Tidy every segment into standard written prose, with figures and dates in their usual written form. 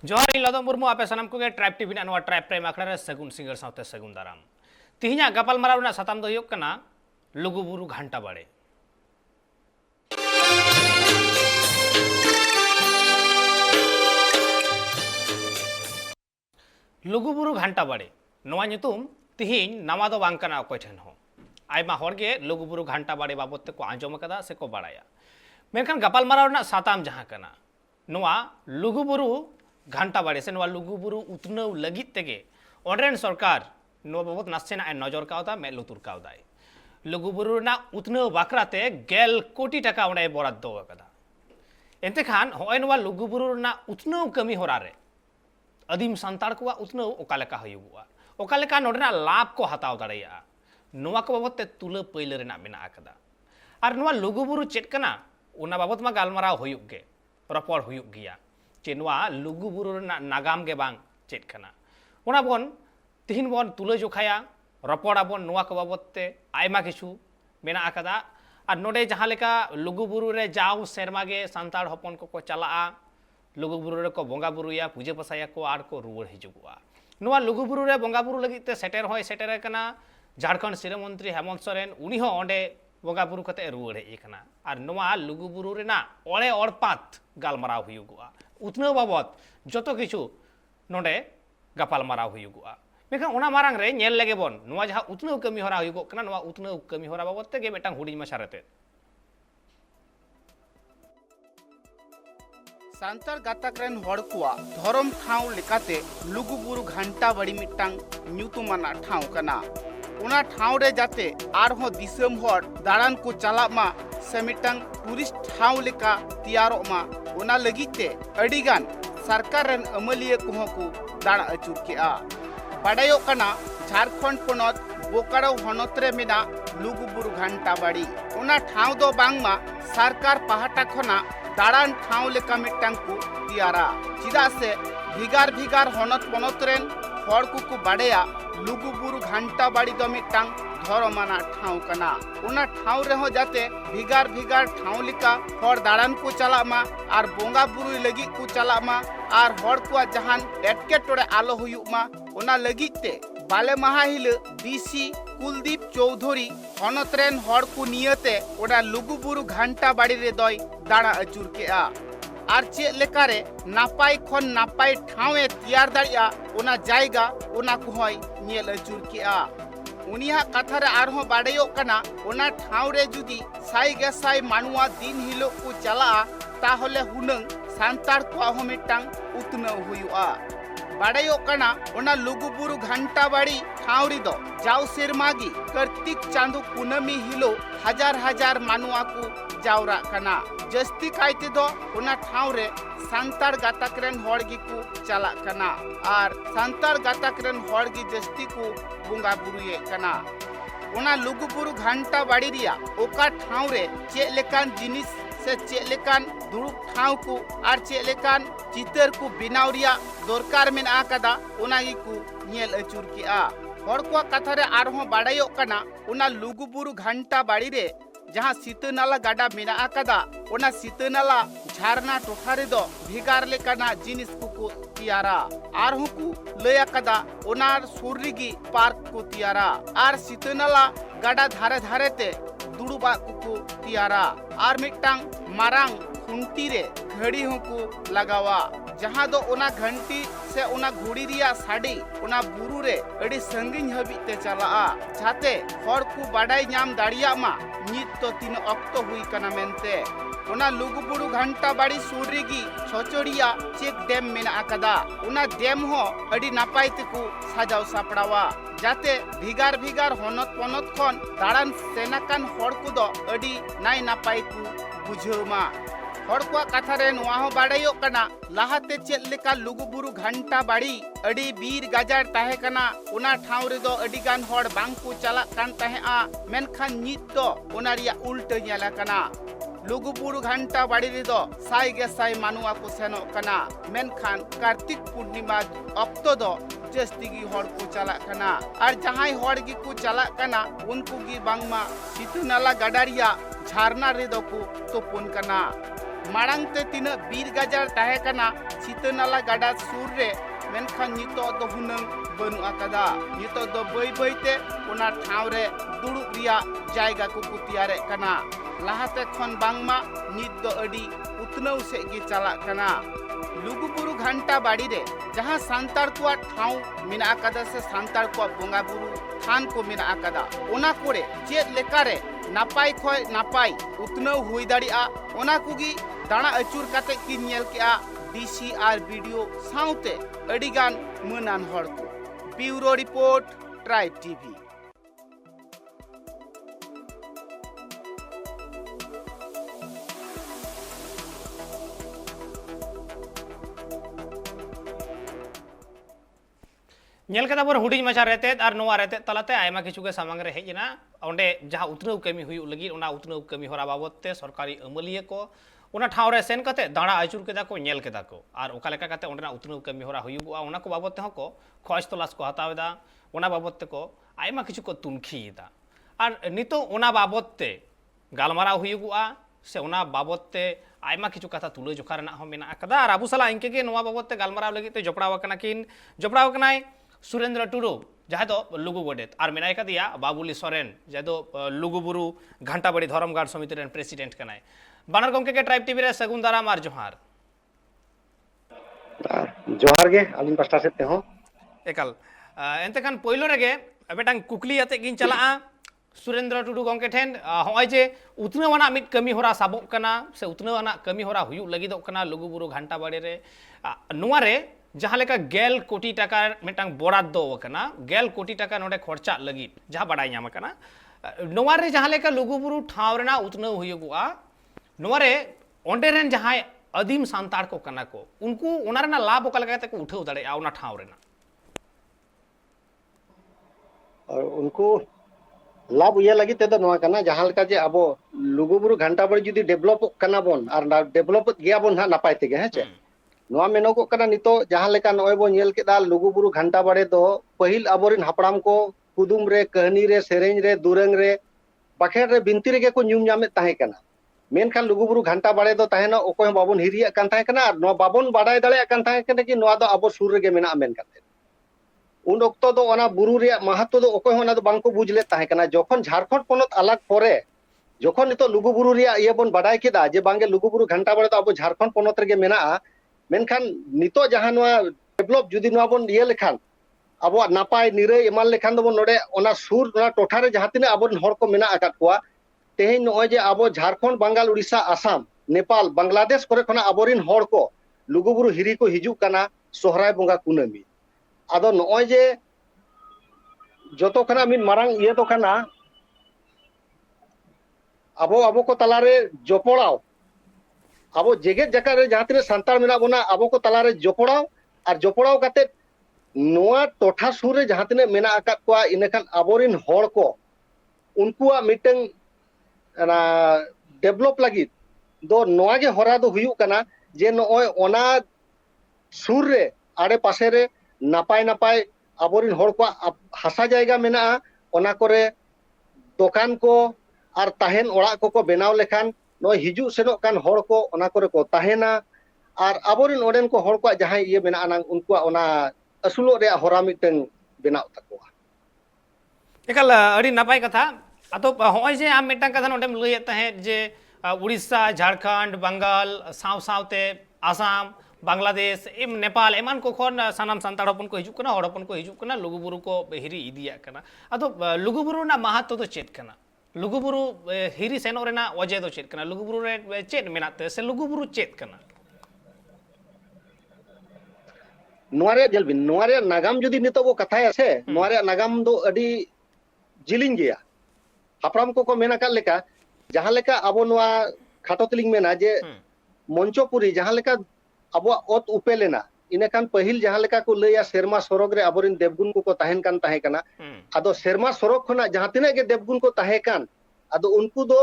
जोहार लदम मुर्मू आपे सनम को ट्राइब टीवी ट्राइब टाइम आखड़ा सगुन सिंगर साथे सगुन दाराम तिहिना गपालमाराव साताम दो लुगुबुरु घंटा बाड़े। लुगुबुरु घंटा बाड़े नवा ᱧᱩᱛᱩᱢ तिहिन नवा दो बांग कना अकोय ठेन हो आयमा हरगे लुगुबुरु घंटा बाड़े बाबत ते को आंजम कदा से को बाड़ाया मेनखान गपालमाराव साताम जहां कना नवा लुगुबुरु घंटा बाड़े से लुगुबुरु उतनव लगित तेगे ओंड्रेन सरकार नवा बाबत नासेना नजर कावदा मे लुतुर कावदाय लुगुबुरु ना उतनव बाकराते 1 कोटी टाका ओंडे बराद्द कदा एंते खान होय नवा लुगुबुरु ना उतनव कमी होरा रे आदिम सान्ताड़ को उतनव ओकालेका हुयुगुआ ओकालेका नोडेना लाभ को हताव दाड़ेया नवा को बाबत ते तुला पैला रेना मेना आकदा आर नवा लुगुबुरु चेद कना ओना बाबत मा गालमाराव हुयुग गे रपड़ हुयुग गिया चे नवा लुगुबुरु रेना नागाम गे बांग चेद कना ओना बोन तिहिन बोन तुला जोखाया रपड़ा बोन नवा को बाबत ते आयमा किछु मेना आकदा आर नोडे जहां लेका लुगुबुरु रे जाव सेरमा गे सान्ताड़ हपन को चलाआ लुगुबुरु रे को बोंगा बुरुया पूजा पसाया को आर को रुवर हिजुगुआ नवा लुगुबुरु रे बोंगा बुरु लगित ते सेटेर होय सेटेर कना झारखंड सिरा मंत्री हेमंत सोरेन उनी हो ओंडे बोंगा बुरु कते रुवर हे कना आर नवा लुगुबुरु रेना ओळे ओड़पात गालमाराव हुयुगुआ उतनव बाबत जतो किछु नोडे गपालमाराव हुयुगुआ मेखान ओना मारांग रे नेल लेगे बोन नवा जहां उतनव कमी होरा हुयुगो कना नवा उतनव कमी होरा बाबत ते गे मेटांग हुडिं माछारते सान्तार गाताक रेन हड़ कुआ धरम ठाव लेकाते लुगुबुरु घंटा बाड़ी मिट्टांग ᱧᱩᱛᱩᱢᱟᱱᱟ ठाव कना ओना ठाव रे जाते आरहो दिसम हड़ दाड़ान को चलाक मा से मिट्टांग टूरिस्ट ठाव लेका तैयारोक मा ओना लगिते अडिगान सरकार रेन अमलिया कोहो को दाड़ा अचुर केआ बाडायो कना झारखंड पोनत बोकारो हनत रे मेना लुगुबुरु घंटा बाड़ी ओना ठाव दो बांगमा सरकार पहाटा खना दाड़ान ठाव लेका मिट्टांग को तैयारा चिदा से भिगार भिगार हनत पनत रेन हड़ को बाड़ेया लुगुबुरु घंटा बाड़ी दो मिट्टांग धरमाना ठाव कना ओना ठाव रेहो जाते भिगार भिगार ठाव लेका हड़ दाड़ान को चलाक मा आर बोंगा बुरु लगी को चलाक मा आर हड़ को जहान एटकेटोड़े आलो हुयुक मा ओना लगित ते बाले माहा हिलो डीसी कुलदीप चौधरी हनत रेन हड़ को नियते ओना लुगुबुरु घंटा बाड़ी रे दय दाड़ा अचुर केआ आर चेद लेकारे नापाय खन नापाय ठावे तैयार दाड़िया ओना जायगा ओना कोहय नेल अचुर केआ उनिया कथा रे आरहो बाड़ेयो कना ओना ठाव रे जुदी साई गेसाई मानुआ दिन हिलो को चला ताहले हुनंग सान्ताड़ को हो मिट्टांग उतनव हुयुआ बाड़ेयो कना ओना लुगुबुरु घंटा बाड़ी ठाव री दो जाव सेरमागी कार्तिक चांदो कुनमी हिलो हजार हजार मानुआ को जावरा कना जस्ती कायते दो ओना ठाव रे सान्ताड़ गाताक रेन हड़ गी को चला कना आर सान्ताड़ गाताक रेन हड़ गी जस्ती को बोंगा बुरुए कना ओना लुगुबुरु घंटा बाड़ी रिया ओका ठाव रे चेद लेकान जिनिस से चेद लेकान दुड़ुब ठाव को आर चेद लेकान चितर को बिनाव रिया दरकार मेना कदा ओना गी को नेल अचुर केआ हड़ को कथा रे आरहो बाड़ायो कना ओना लुगुबुरु घंटा बाड़ी रे जहां सीतनाला गाडा मेना कदा ओना सीतनाला झारना टोठा रे दो भिगार लेकाना जिनिस को तैयारा आरहो को लया कदा ओना सुररिगी पार्क को तैयारा आर सीतनाला गाडा धारे धारे ते दुड़ुबा को तैयारा आर मिट्टांग मारांग खुंटी रे घड़ी को लगावा जहां दो ओना घंटी से ओना घुड़ी रिया साड़ी ओना बुरु रे अड़ी संगिन हबी ते चलाआ जाते हड़ को बाडाई नाम दाड़िया मा नित तो तीन अक्तो हुई कना मेनते ओना लुगुबुरु घंटा बाड़ी सुररिगी छोचोड़िया चेक डैम मेना कदा ओना डैम हो अड़ी नापाय तेको साजाव सापड़ावा जाते भिगार भिगार हनत पनत खन दाड़ान सेनाकान हड़ को दो अड़ी नाय नापाय को बुझेमा हड़ को कथा रे नोआ हो बाड़ायो कना लाहाते चेद लेका लुगुबुरु घंटा बाड़ी अड़ी बीर गाजार ताहे कना ओना ठाव रे दो अड़ी गान हड़ बांग को चला कान ताहेआ मेनखान नित दो ओना रिया उल्टा नेला कना लुगुबुरु घंटा बाड़ी रे दो साई गे साई मानुआ को सेनो कना मेनखान कार्तिक पूर्णिमा अक्तो दो जस्ती गी हड़ को चला कना आर जहां हड़ गी को चला कना उनको गी बांगमा सीतनाला गाडारिया झारना रे दो को तोपुन कना माड़ांग ते तीना बीर गाजार ताहे कना सीतानाला गाडा सुर रे मेनखान नितो दो हुनंग बनु आकादा नितो दो बई बई ते ओना ठाव रे दुड़ुब रिया जायगा को कुतियारे कना लाहाते खन बांगमा नित दो अडी उतनौ से गे चला कना लुगुबुरु घंटा बाड़ी रे जहां सांतार को ठाव मिना आकादा से सांतार को बोंगा बुरु थान को मिना आकादा ओना कोरे चेत लेकारे नापाई खोय नापाई उतनौ हुई दाड़िया ओना कुगी दाना अचूर काते की नेल केआ DCR वीडियो साउते अडिगान मनान हर को bureau report tribe TV. Nail कदा बोर हुडिंग मचा रहते और नोआ रहते तलाते आयमा किछु के सामांग रे हेजना ओंडे जहां उतनौ कमी हुई लगी ओना उतनौ कमी होरा बाबतते सरकारी अमलिया को ओना ठाव रे सेन कते दाड़ा आचुर केदा को नेल केदा को और ओका लेका कते ओंडना उतनौ कमी होरा हुयुगुआ ओना को बाबतते हको खोज तलाश को हतावेदा ओना बाबतते को आयमा किछु को तुनखीदा और नितो ओना बाबतते गालमारा हुयुगुआ से ओना बाबतते आयमा किछु कथा तुले जोखा रेना हो मेना कदा और आबु सला इंके के नोआ बाबतते गालमारा लगी ते जोपड़ाव कना किन जोपड़ाव कनाय सुरेंद्र टुडू जहाँ तो लुगु गोडेत और मेनाय कदिया बाबुली सोरेन जहाँ तो लुगुबुरु घंटाबाड़ी धर्मगाड़ समिति रेन प्रेसिडेंट कनाय बानर गमके के ट्राइब टीवी रे सगुन दाराम और जोहार जोहार गे आलिन पास्टा से ते हो एकल एनते खान पहिलो रेगे बेटांग कुकली आते गिन चला सुरेंद्र टुडू गमके ठेन होय जे उतनवाना मिट कमी होरा साबोक कना से उतनवाना कमी होरा हुयु लगिदोक कना लुगुबुरु घंटाबाड़ी रे नुआ रे जहाँ लेका 1 कोटी टाका मिटांग बराद्दो वकना 1 कोटी टाका नोडे खर्चा लगी जहाँ बड़ाई नाम कना नोआ रे जहाँ लेका लुगुबुरु ठाव रेना उतनौ हुयुगुआ नोआ रे ओंडे रेन जहाँ आदिम सांतार को कना को उनको ओना रेना लाभ ओका लगा को उठाव दाड़े ओना ठाव रेना और उनको लाभ ये लगी ते नोआ कना जहाँ लेका जे अबो लुगुबुरु घंटाबाड़ी जुदी डेवलप कना बोन और डेवलप गया बोन हा नापाय तेगे हेचे नोआ मेनोगो कना नितो जहाँ लेका नोय बो नेल केदा लुगुबुरु घंटाबाड़ी दो पहिल अबोरिन हापड़ाम को कुदुम रे कहनी रे सेरेंज रे दुरंग रे बाखेर रे बिनती रे को न्यूम जामे ताहे कना मेनखान लुगुबुरु घंटाबाड़ी दो ताहेना ओकोय बाबोन हिरिया कान ताहे कना और नो बाबोन बाडाय दाड़े कान ताहे कना कि नोआ दो अबो सुर रे मेना मेन काते उन ओक्तो दो ओना बुरु रे महत्व दो ओकोय होना दो बांको बुझले ताहे कना जखन झारखंड पोनत अलग परे जखन नितो लुगुबुरु रे ये बोन बाडाय केदा जे बांगे लुगुबुरु घंटाबाड़ी दो अबो झारखंड पोनत रे मेना मेनखान नितो जहां नोआ डेवलप जुदी नोआ बोन ये लेखान अब नापाय निराय इमान लेखान दो नोडे ओना सुर ओना टोठा रे जहां तिना अब हर को मेना आकात कोआ तेहेन नोय जे अब झारखंड बंगाल उड़ीसा आसाम नेपाल बांग्लादेश करे खना अबोरिन हर को लुगुबुरु हिरी को हिजु कना सोहराय बोंगा कुनामी आदो नोय जे जतो खना मिन मारांग ये तो खना अब को तलारे जोपड़ाव अब जेगेत जका रे जहां तिना सांतार मेना बोना अब को तलारे जोपड़ाव और जोपड़ाव काते नोआ टोठा सुर रे जहां तिना मेना आकात कोआ इनेखान अबोरिन हर को उनकुआ मिटंग डेवलप लगी दो नोआ गे हरा दो हुयु कना जे नोय ओना सुर रे आड़े पासे रे नापाय नापाय अबोरिन हर को हासा जायगा मेना ओना करे दुकान को और ताहेन ओड़ा को बनाव लेखान नोय हिजु सेनो कान हर को ओना करे को ताहेना और अबोरिन ओडेन को हर को जहां ये मेना नांग उनकुआ ओना असुलो रे हरा मिटंग बनाव तकोआ एकल अड़ी नापाय कथा अतो होय जे आम मिटंग कथा नोडेम लई तहे जे उड़ीसा झारखंड बंगाल साव सावते आसाम बांग्लादेश एम नेपाल एमान को खन सानाम सांताड़ हपन को हिजु कना हड़ हपन को हिजु कना लुगुबुरु को हिरी इदिया कना अतो लुगुबुरु ना महत्व तो चेत कना लुगुबुरु हिरी सेनो रेना वजह तो चेत कना लुगुबुरु रे चेत मेनाते से लुगुबुरु चेत कना नोरे जलबिन नोरे नागाम जुदी नितो वो कथा है से नोरे नागाम दो अडी जिलिंग गया हापराम को मेना का लेका जहां लेका अबो नोआ खाटो तलिंग मेना जे मंचोपुरी जहां लेका अबो ओत उपेलेना इनेखान पहिल जहां लेका को लैया शेरमा सरोग रे अबोरिन देवगुन को ताहेन कान ताहे कना आदो शेरमा सरोग खना जहां तिना के देवगुन को ताहे कान आदो उनको दो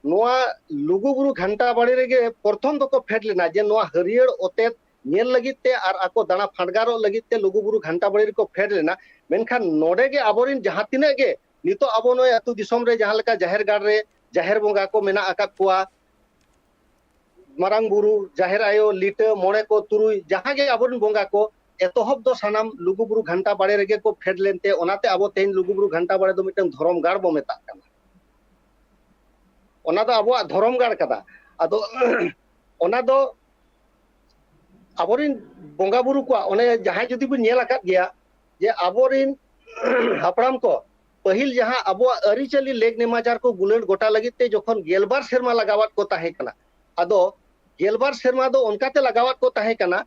नोआ लुगुबुरु घंटाबाड़ी रे प्रथम दो को फेड लेना जे नोआ हरियर ओते नेल लगिते और आको दाना फाडगारो लगिते लुगुबुरु घंटाबाड़ी को फेड लेना मेनखान नोडे के अबोरिन जहां तिना के नितो अबो नोय अतु दिसोम रे जहां लेका जाहेर गाड़ रे जाहेर बोंगा को मेना आकात कोआ marang buru jahir ayo lita mone ko turui jaha ge abon bonga ko etohop do sanam luguburu ghanta bare rege ko phed lente onate abo tehin luguburu ghanta bare do mitang dhorom gar bo metak kana ona do abo dhorom gar kada ado ona do aborin bonga buru ko one jaha jodi bu nyel akat gya je aborin hapram ko pahil jaha abo ari chali leg nemajar ko gulen gota lagit te jokhon gelbar serma lagawat ko tahe kana ado gelbar serma do onkate lagawat ko tahe kana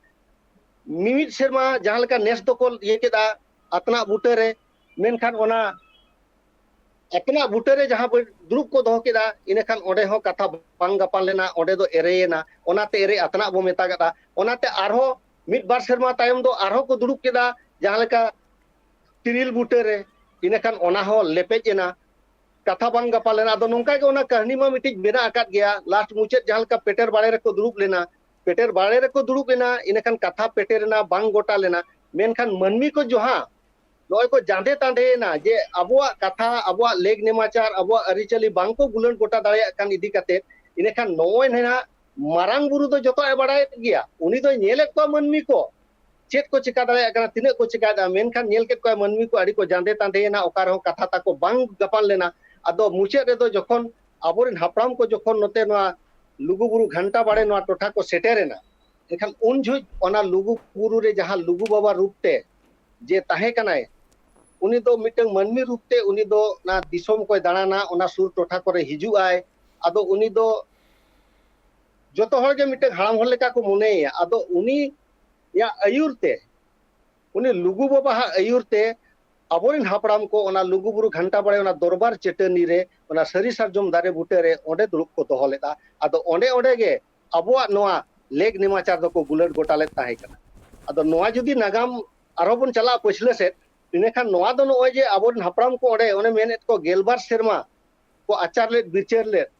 mimit serma jahan leka nes do ko ye keda atna butare menkhan ona atna butare jahan durup ko doho keda inekhan onde ho katha bang gapan lena onde do ereyena onate ere atna bo meta gada onate arho mid bar serma tayom do arho ko durup keda jahan leka tiril butare inekhan ona ho lepej ena katha bang gapal lena ado nongka ge ona kahni ma mitij bena akat gya last muchet jahan leka peter bare reko durup lena peter bare reko durup lena inekhan katha peter na bang gota lena menkhan manmi ko joha loy ko jande tande na je abua katha abua leg nemachar abua arichali bang ko gulan gota dare kan idi kate inekhan noy na marang buru do joto e badai gya uni do nyelek ko manmi ko chet ko chika dare kana tinak ko chika da menkhan nyel ket ko manmi ko adi ko jande tande na okar ho katha ta ko bang gapan lena ado muchet re do jokhon aborin hapram ko jokhon note no luguburu ghanta bare no totha ko seterena enkhan un jhuj ona luguburu re jaha lugu baba rupte je tahe kanai uni do mitang manmi rupte uni do na disom ko danana ona sur totha kore hiju ai ado uni do joto hor ge mitang haram hor leka ko moneya ado uni ya ayurte uni lugu baba ha ayurte aborin hapram ko ona luguburu ghanta bare ona dorbar chetani re ona sari sarjom dare bute re onde durup ko doho leda ado onde ge abuwa noa leg nemachar do ko gulat gota let tahe kana ado noa judi nagam aro bon chala pachhle set inekhan noa do noy je aborin hapram ko onde one menet ko gelbar serma ko achar let bicher let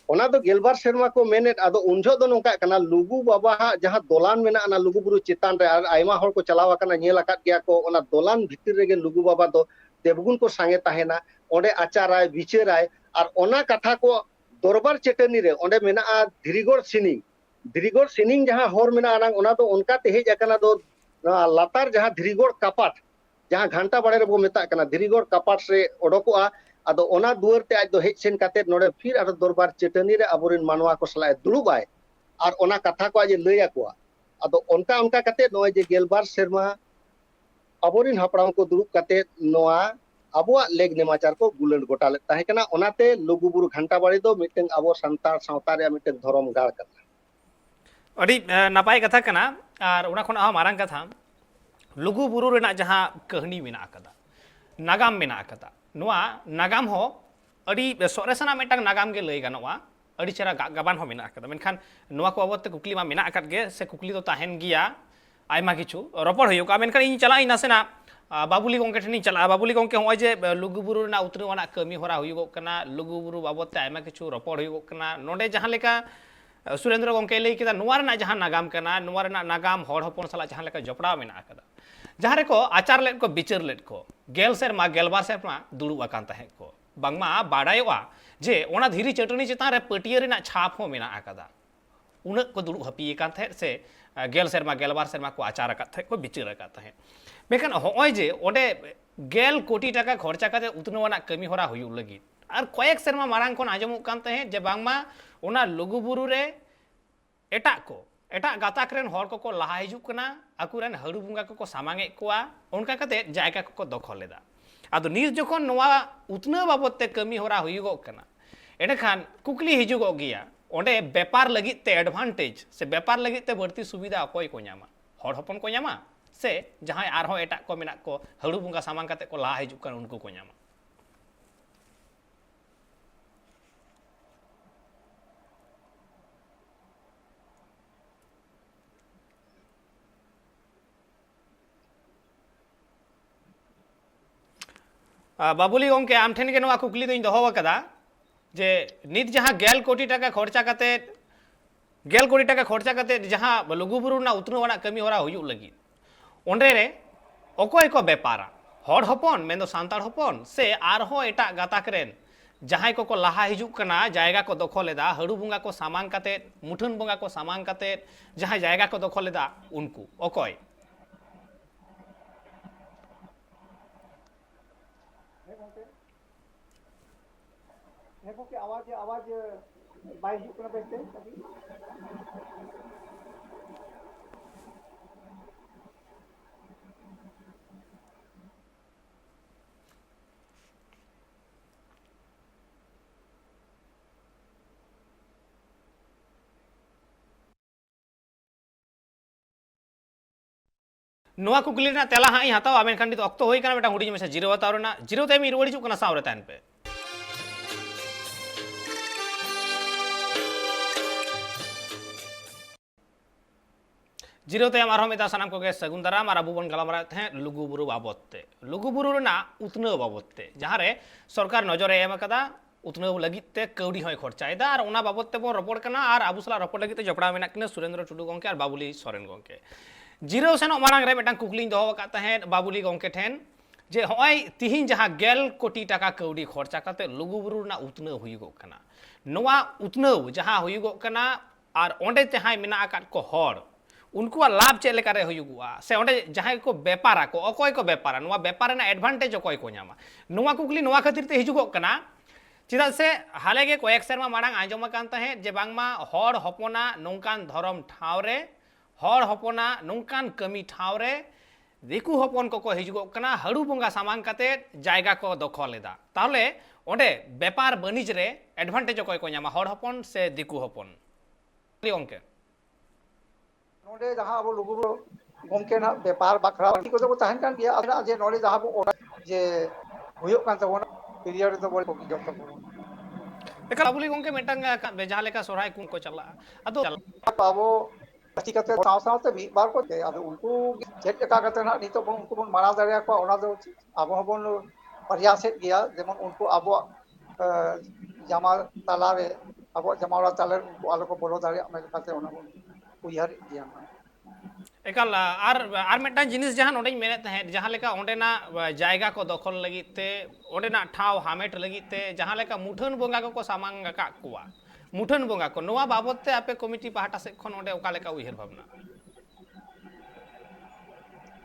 ona do gelbar serma ko menet ado unjo do nongka kana lugu baba ha jaha dolan mena ana lugu buru chitan re ar aima hor ko chalawa kana nyel akat gya ko ona dolan bhitir rege lugu baba do devgun ko sange tahena onde acharai bicherai ar ona katha ko dorbar chetani re onde mena a dhirigor sining jaha hor mena anang ona do onka te hej akana do latar jaha dhirigor kapat jaha ghanta bare re bo meta kana dhirigor kapat se odoko a ado ona duar te aj do hej sen kate node fir ar dorbar chetani re aborin manwa ko sala durubai ar ona katha ko aj lay akwa ado onka kate noy je gelbar serma aborin hapram ko durup kate noa abuwa leg nemachar ko gulan gota let tahe kana onate luguburu ghanta bari do miteng abo santar sawta re miteng dhorom gar kana adi napai katha kana ar ona khon marang katha luguburu rena jaha kahni mena akada nagam mena akada noa nagam ho adi soresana metang nagam ge lay ganoa adi chera gaban ho mena akada menkhan noa ko abot te kukli ma mena akat ge se kukli do tahen giya aima kichu ropor hoyo ka menkhan in chala ina sena babuli gongke theni chala babuli gongke hoy je luguburu na utru wana kami hora huyugok kana luguburu babot te aima kichu ropor huyugok kana nonde jahan leka Surendra गंके लई केदा नोवा रना जहां नागाम कना नोवा रना नागाम हड़ हपन सला जहां लेका जपड़ा मेना आकदा जहां रे को आचार लेट को बिचार लेट को गेल सेरमा गेलबार सेरमा दुड़ुब आकान ताहे को बांगमा बाडायवा जे ओना धीरी चटनी चितान रे पटिया रेना छाप हो मेना आकदा उन को दुड़ुब हपी कान थे से गेल सेरमा गेलबार सेरमा को आचार आकात थे को बिचार आकात थे मेकन होय जे ओडे गेल कोटी टाका खर्चा काते उतनवाना कमी होरा हुयु लगी और कयेक सेरमा मारांग कोन आजमु कान थे जे बांगमा ओना लुगुबुरु रे एटा गाताक रेन हर को लहा हिजुक कना आकुरेन हड़ु बुंगा को सामांगे कोआ उनका कते जायगा को दखल लेदा आदो निज जखन नोआ उतना बाबत ते कमी होरा हुयुगो कना एडखान कुकली हिजुगो गिया ओंडे व्यापार लगित ते एडवांटेज से व्यापार लगित ते बढ़ती सुविधा अकोय को न्यामा हर हपन को न्यामा से जहां आरहो एटा को मेना को हड़ु बुंगा सामांग कते को लहा हिजुक कना उनको को न्यामा बाबुली गंके आम ठेन के नोआ कुकली दोइन दोहो कदा जे नित जहां गेल कोटी टाका खर्चा कते जहां लुगुबुरु ना उतनुवाना कमी होरा हुयु लगी ओंडे रे अकोय को व्यापारा हड़ हपन मेन दो सांतार हपन से आरहो एटा गाताक रेन जहां को लाहा हिजुक कना जायगा को दखलेदा हड़ू बंगा को सामान काते मुठन बंगा को सामान काते जहां जायगा को दखलेदा उनको अकय आवाज बाय हिजुक कना बेस्ते नोआ कुकली ना तेला हाँ हतावा मेनखान नित अक्तो होई कना बेटा हुडी में जीरो हताव ना जीरो ते मी रुवाड़ी चुक कना सावरे तान पे जीरो ते आर मेदा सानाम को सगुन दाराम और अबू बन गलमारा थे लुगुबुरु बाबदते लुगुबुरु ना उतनव बाबदते जहाँ रे सरकार नजरे एम कदा उतनव लगिते कौड़ी होय खर्चायदा और उना बाबदते बो रपड़ कना और आबू सला रपड़ लगिते जपड़ा मेना किना सुरेंद्र टुडू गंके और बाबुली सोरेन गंके जीरो सेनो मांग रे मिटांग कुकलिंग दो वकाता है बाबुली गंके ठेन जे होय तिहिन जहाँ 11 कोटी टाका कौड़ी खर्चा काते लुगुबुरु ना उतनव हुयुगो कना नोआ उतनव जहाँ हुयुगो कना और ओंडे जहाँ मेना आकात को हर उनको लाभ चेक लेकारे हुयुगुआ से ओंडे जहाँ को व्यापारा को अकय को व्यापारा नोआ व्यापार ना एडवांटेज अकय को न्यामा नोआ कुकली नोआ खातिर ते हिजुगो कना चिदा से हाले के कयेक सेरमा मांग आंजम कान तहे जे बांगमा हर हपना नोंकान धरम ठावरे हर हपना नोंकान कमी ठावरे दिकु हपन को हिजुगो कना हड़ू बंगा सामान काते जायगा को दखलेदा ताहले ओंडे व्यापार बनिज रे एडवांटेज अकय को न्यामा हर हपन से दिकु हपन ओंके नोडे जहां अब लुगुबुरु गमके ना व्यापार बाखरा को तो तहन कान गया अदना जे नोडे जहां बो जे हुयो कान तबोना पीरियड तो बोल को जब तक देखा बाबुली गंके मेटांग जहां लेका सोराय कुन को चला अदो बाबो अति कते साव साव ते मी बार को ते अब उनको चेक का कते ना नितो बन उनको बन माना दरिया को ओना दो अब हबन प्रयास गया जेमन उनको अब जमा तालारे अब जमावड़ा ताले उनको आलो को बोलो दारिया में कते ओना उयहर गया एकाल आर मेटांग जिनिस जहां नोडे मेने तहे जहां लेका ओंडेना जायगा को दखल लगिते ओंडेना ठाव हामेट लगिते जहां लेका मुठन बंगा को सामांग का कुआ मुठन बंगा को नोआ बाबदते आपे कमिटी पाहटा से खन ओंडे ओका लेका उयहर भावना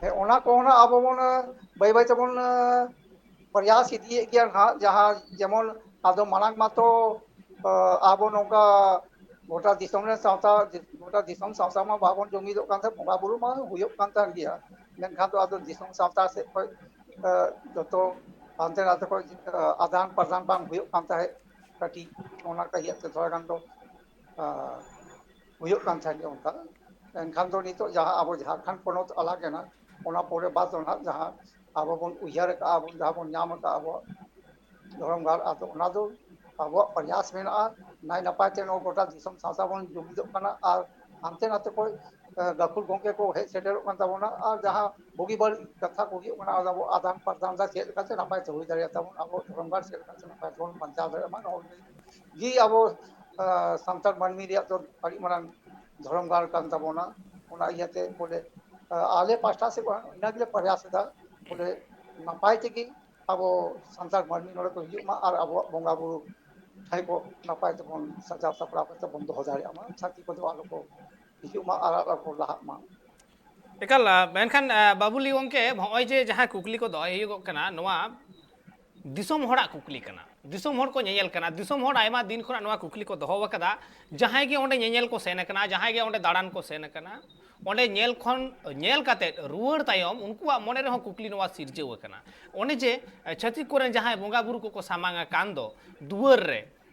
हे ओना को ना अब बन बाय बाय तबन प्रयास इदिए गया ना जहां जेमन आदो मानांग मातो आबो नोका गोटा दिसम रे सावता गोटा दिसम सावता मा बाबन जमी दो कान बंगा बुरु मा हुयो कान तान गया मेनखान तो आदो दिसम सावता से कोई जतो अंते रात को आदान प्रदान बांग हुयो कान ताहे कटी ओना कहिया ते थोड़ा गान तो हुयो कान ताहे उनका मेनखान तो नितो जहां आबो झारखंड पनोत अलग है ना ओना पोरे बात ना जहां आबो बन उयहर का आबो जहां बन नाम का आबो धरम गार आतो ओना दो आबो प्रयास में ना नाय नपाय ते नो गोटा दिसम सासा बन जुमिदो कना और अंते नाते कोई गाकुल गंके को हे सेटर कान ताबोना और जहां बोगी बल कथा को गी ओना आबो आदान प्रदान दा चेक काते नपाय ते हुई दारिया ताबोन आबो धरमगार चेक काते नपाय जोन पंचा दरे मान जी आबो संतर मनमी रिया तो अड़ी मारंग धरमगार कान ताबोना ओना इयाते बोले आले पास्टा से इनागले प्रयास दा बोले नपाय ते की आबो संतर मनमी नोरे को हिजुमा और आबो बंगा बुरु ठाई को नपाय ते बन सजा सपड़ा को बन दो दारिया मा छाती को आलो को हिजुमा और को लाहा मा एकाल मेनखान बाबुली गंके होय जे जहां कुकली को दय हुयो कना नोआ दिसम होड़ा कुकली कना दिसम होड़ को नेयल कना दिसम होड़ आयमा दिन खना नोआ कुकली को दोहो वकदा जहां गे ओंडे नेयल को सेन कना जहां गे ओंडे दाड़ान को सेन कना ओंडे नेल खन नेल काते रुवाड़ तायम उनकुआ मने रहो कुकली नोआ सिरजेव कना ओने जे छत्ती कोरेन जहां बंगा बुरु को सामांगा कान दो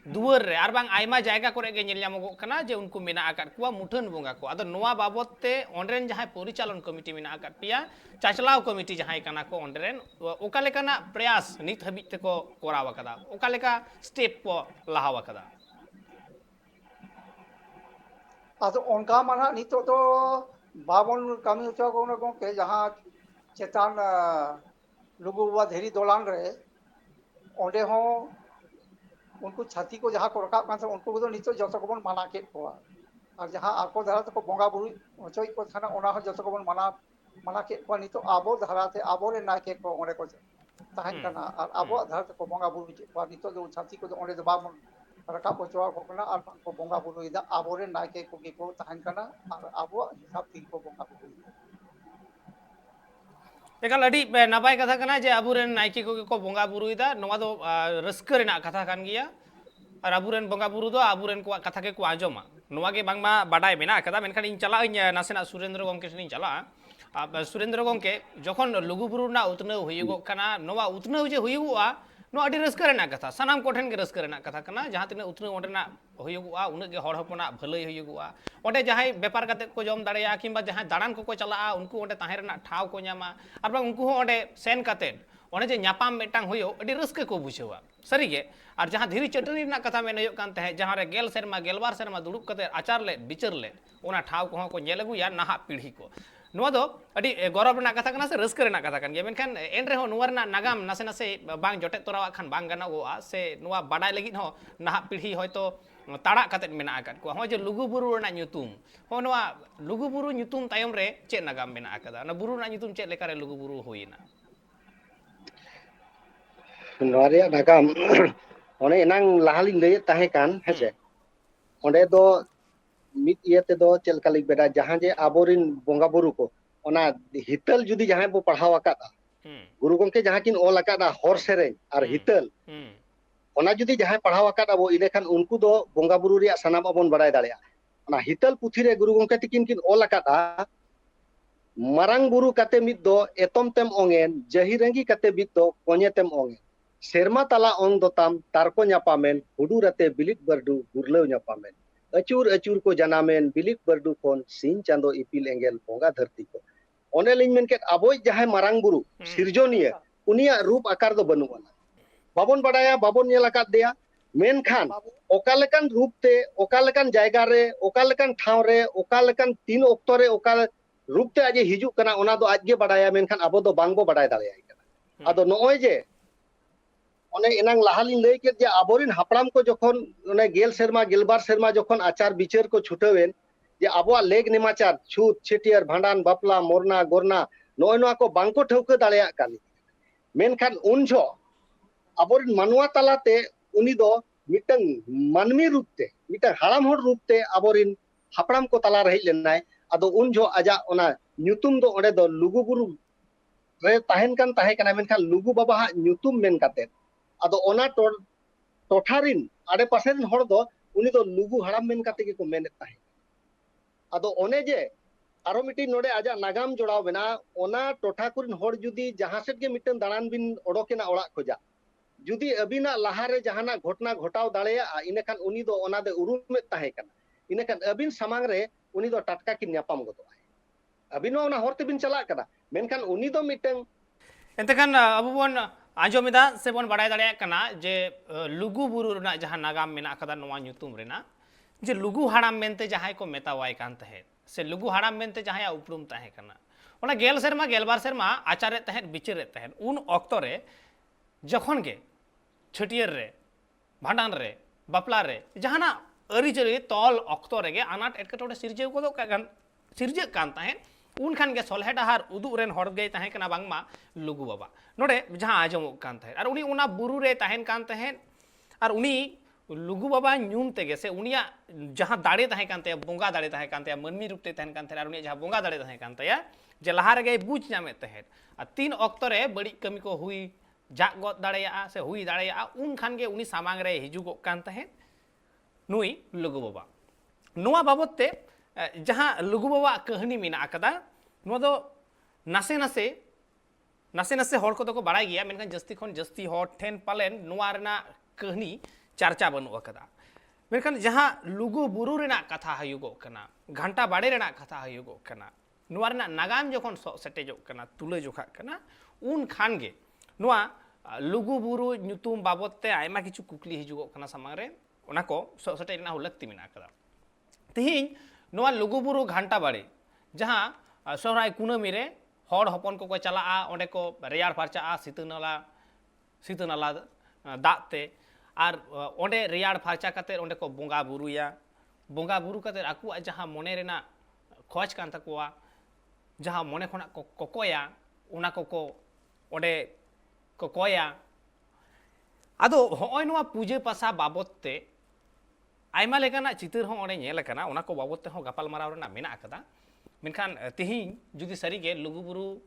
दुआर रे आर बांग आयमा जायगा करे गे नेल ᱧᱟᱢᱚᱜᱚᱜ कना जे उनको मेना आकात कुआ मुठन बंगा को आदो नोआ बाबतते ओंडरेन जहां परिचालन कमिटी मेना आकात पिया चाचलाव कमिटी जहां काना को ओंडरेन ओका लेकाना प्रयास नित हबित को कोराव कदा ओका लेका स्टेप को लाहाव कदा आदो उनका माना नितो तो बाबन कमी उचा को गंके जहां चेतान लुगु बाबा धेरी दोलान रे ओंडे हो उनको छाती को जहां को रखा कान उनको को नितो जतो को बन माना के को और जहां आको धरा तो बंगा बुरु ओचोई को थाना ओना हो जतो को बन माना के को नितो आबो धराते आबो रे ना के को ओरे को tahan kana ar abo dhar ko bonga buru pa nito do chati ko onde do babon rakap pochoa ko kana ar ko bonga buru ida abore naike ko ki ko tahan kana ar abo hisab tik ko bonga buru एकाल अड़ी नपाय कथा कना जे अबुरेन Nike को बोंगा बुरुइदा नोवा दो rusk Raina कथा कान गिया और अबुरेन बोंगा बुरु दो अबुरेन को कथा के को आजोमा नोवा के बांगमा बाडाय मेना कदा मेनखान इन चला नासेना सुरेंद्र गंके सेनि चला सुरेंद्र गंके जखन लुगु बुरु ना उतनौ हुयुगो कना नोवा उतनौ जे हुयुगोआ नो अड़ी रस्क रेना कथा सानाम कोठेन के रस्क रेना कथा कना जहां तिना उतनौ ओंडेना हुयुगोआ उनगे हड़ हपना भलाई हुयुगोआ ओंडे जहाय व्यापार काते को जम दाड़ेया किंबा जहां दाड़ान को चला उनको ओंडे ताहे रेना ठाव को ᱧᱟᱢᱟ आर बांग उनको ओंडे सेन काते ओंडे जे ᱧᱟᱯᱟᱢ मिटांग हुयो अड़ी रस्क को बुझेवा सरीगे और जहां धीरी चटनी रेना कथा मेन हुयो कान तहे जहां रे गेल सेरमा गेलबार सेरमा दुड़ुब कते आचार ले बिचार ले ओना ठाव को को ñᱮल अगुया नाहा पीढ़ी को ᱱᱚᱣᱟ ᱫᱚ ᱟᱹᱰᱤ ᱜᱚᱨᱚᱵ ᱨᱮᱱᱟᱜ ᱠᱟᱛᱷᱟ ᱠᱟᱱᱟ ᱥᱮ ᱨᱟᱹᱥᱠᱟᱹ ᱨᱮᱱᱟᱜ ᱠᱟᱛᱷᱟ ᱠᱟᱱ ᱜᱮᱭᱟ ᱢᱮᱱᱠᱷᱟᱱ ᱮᱱ ᱨᱮᱦᱚᱸ ᱱᱚᱣᱟ ᱨᱮᱱᱟᱜ ᱱᱟᱜᱟᱢ ᱱᱟᱥᱮ ᱱᱟᱥᱮ ᱵᱟᱝ ᱡᱚᱴᱮᱫ ᱛᱚᱨᱟᱣᱟᱜ ᱠᱷᱟᱱ ᱵᱟᱝ ᱜᱟᱱᱚᱜᱚᱜᱼᱟ ᱥᱮ ᱱᱚᱣᱟ ᱵᱟᱰᱟᱭ ᱞᱟᱹᱜᱤᱫ ᱦᱚᱸ ᱱᱟᱦᱟᱜ ᱯᱤᱲᱦᱤ ᱦᱚᱭᱛᱚ ᱛᱟᱲᱟᱜ ᱠᱟᱛᱮᱫ ᱢᱮᱱᱟᱜ ᱟᱠᱟᱫ ᱠᱚᱣᱟ ᱦᱚᱸ ᱡᱮ ᱞᱩᱜᱩ ᱵᱩᱨᱩ ᱨᱮᱱᱟᱜ ᱧᱩᱛᱩᱢ ᱦᱚᱸ ᱱᱚᱣᱟ ᱞᱩᱜᱩ ᱵᱩᱨᱩ ᱧᱩᱛᱩᱢ ᱛᱟᱭᱚᱢ ᱨᱮ ᱪᱮᱫ ᱱᱟᱜᱟᱢ ᱢᱮᱱᱟᱜ ᱟᱠᱟᱫᱟ ᱚᱱᱟ ᱵᱩᱨᱩ ᱨᱮᱱᱟᱜ ᱧᱩᱛᱩᱢ ᱪᱮᱫ ᱞᱮᱠᱟᱨᱮ ᱞᱩᱜᱩ ᱵᱩᱨᱩ ᱦᱩᱭᱮᱱᱟ ᱱᱚᱣᱟ ᱨᱮᱭᱟᱜ ᱱᱟᱜᱟᱢ ᱚᱱᱮ ᱮᱱᱟᱝ ᱞᱟᱦᱟ ᱞᱤᱧ ᱞᱟᱹᱭᱮᱫ ᱛᱟᱦᱮᱸ ᱠᱟᱱ ᱦᱮᱸᱥᱮ ᱚᱸᱰᱮ ᱫᱚ ᱢᱤᱫ ᱤᱭᱟᱹ ᱛᱮᱫᱚ ᱪᱮᱫ ᱞᱮᱠᱟ ᱞᱤᱧ ᱵᱮᱰᱟ ᱡᱟᱦᱟᱸ ᱡᱮ ᱟᱵᱚᱨᱤᱱ ᱵᱚᱸᱜᱟ ᱵᱩᱨᱩ ko ona hital judi jahan bo padhaw akada guru gongke jahan kin ol akada hor sereng ar hital ona judi jahan padhaw akada bo ine khan unku do bonga buru riya sanam abon badai dareya ona hital puthi re guru gongke tikin kin ol akada marang buru kate mid do etom tem ongen jahirangi kate bit do konye tem ongen serma tala ong dotam tarko nyapamen hudurate bilit bardu burlew nyapamen acur acur ko janamen bilik bardu kon sin chando ipil engel bonga dharti ko one liñ men ket aboy jahay marang buru sirjoniya unia rup akar do banu ana babon badaya babon nyel akat dia menkhan okalekan rup te okalekan jayga re okalekan thaw re okalekan tin okto re okal rup te aje hijuk kana ona do ajge badaya menkhan abo do bangbo baday dareya kana ado noy je one enang lahalin lay ket je aborin hapram ko jokhon one gel serma gelbar serma jokhon achar bichar ko chhutewen je aboa leg nemachar chhut chetiar bhandan bapla morna gorna noy noa ko bangko thauka dareya kani menkhan unjo aborin manwa talate uni do mitang manmi rupte mitang haram hor rupte aborin hapram ko tala rehi lenai ado unjo aja ona nyutum do ode do lugu buru re tahen kan tahe kana menkhan lugu baba ha nyutum men katet ado ona totharin ade paserin hor do uni do lugu haram men kate ge ko menet tahe ado one je aro miti node aja nagam jodaw bena ona totha kurin hor judi jaha set ge mitten daran bin odokena orak khoja judi abina lahare jahana ghotna ghotaw dareya ine khan uni do ona de urumet tahe kana ine khan abin samang re uni do tatka kin nyapam godo abin ona horte bin chala kana menkhan uni do mitten entekan abu bon आंजोमिदा से बन बड़ाय दाड़े कना जे लुगु बुरु रना जहां नागाम मेना कदा नवा ᱧᱩᱛᱩᱢ रेना जे लुगु हाड़ाम मेनते जहां को मेतावाय कान तहे से लुगु हाड़ाम मेनते जहां उपरुम तहे कना ओना गेल सेरमा गेलबार सेरमा आचारे तहे बिचारे तहे उन ऑक्तो रे जखन गे छटियर रे भांडान रे बापला रे जहाना अरिचरी तॉल ऑक्तो रे गे अनाट एटकटोडे सिरजे को दो सिरजे कान तहे उन खान के सोलहे डहार उदु रेन हड़ गई तहे कना बांगमा लुगु बाबा नोडे जहां आजमो कान तहे और उनी उना बुरु रे तहेन कान तहे और उनी लुगु बाबा ᱧᱩᱢ तेगे से उनिया जहां दाड़े तहे कान तहे बोंगा दाड़े तहे कान तहे मनमी रूप ते तहेन कान तहे और उनी जहां बोंगा दाड़े तहे कान तहे जे लहा रे गई बुझ नामे तहे आ तीन ऑक्तो रे बड़ी कमी को हुई जाग गद दाड़ेया से हुई दाड़ेया उन खान गे उनी सामांग रे हिजुगो कान तहे नुई लुगु बाबा नुआ बाबत ते जहां लुगु बाबा कहानी मेना आकदा नुआ दो नासे नासे नासे नासे हर को तो बाड़ाय गया मेनखान जस्ती खन जस्ती हर ठेन पालेन नुआ रेना कहानी चर्चा बनु अकदा मेनखान जहां लुगु बुरु रेना कथा हयुगो कना घंटा बाड़े रेना कथा हयुगो कना नुआ रेना नागाम जखन सेटेजो कना तुले जोखा कना उन खान गे नुआ लुगु बुरु ᱧᱩᱛᱩᱢ बाबत ते आयमा किछु कुकली हिजुगो कना सामांग रे ओना को सेटे रेना लक्ति मेना कदा तिहिं नुआ लुगु बुरु घंटा बाड़े जहां सोहराय कुनामी रे हर हपन को चला ओंडे को रेयार फारचा सीता नाला दाग ते और ओंडे रेयार फारचा काते ओंडे को बोंगा बुरु काते आकु जहां मने रेना खोज कान तकोआ जहां मने खना को कोकोया उना को ओंडे को कोया आदो होय नोवा पूजा पासा बाबत ते आयमा लेकाना चितर हो ओने nail kana ona ko babot te ho gapal maraw rena mena akada menkan tihin judi sari ge luguburu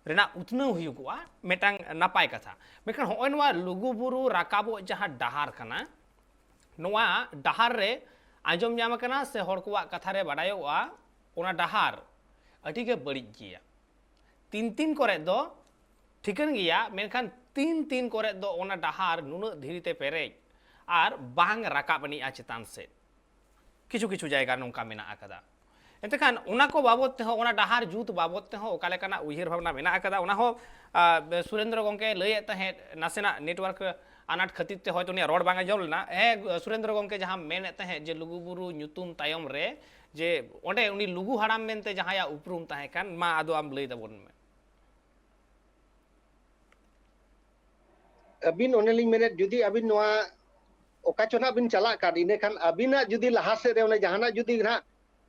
rena utnau huyugwa metang napai katha menkan hoy nowa luguburu rakabo jaha dahar kana nowa dahar re anjom nyama kana se hor kuwa katha re badayoa ona dahar adi ge barid giya tin kore do thikan giya menkan tin kore do ona dahar nuna dhirite perej আর বাং রাকাবনি আচেতান সে কিছু কিছু জায়গা নৌকা মেনা আকাদা এতেখান ওনা কো বাবদ তে ওনা ডাহার জুত বাবদ তে ওকালে কানা উইহের ভাবনা মেনা আকাদা ওনা হো সুরেন্দ্র গঙ্কে লইয়ে তাহে নাসেনা নেটওয়ার্ক আনাট খাতির তে হয়তো নিয়া রড বাঙা জল না সুরেন্দ্র গঙ্কে যাহা মেনে তাহে যে লুগুবুরু nyutum তায়ম রে যে ওন্ডে উনি লুগু হারাম মেনতে যাহায়া উপরুম তাহে কান মা আদো আম লই দাবন মে अबिन ओनेलिंग मेने जुदी अबिन नोआ ओकाचोना बिन चला का इने खान अबिना जुदी लहा से रे ओने जहाना जुदी ना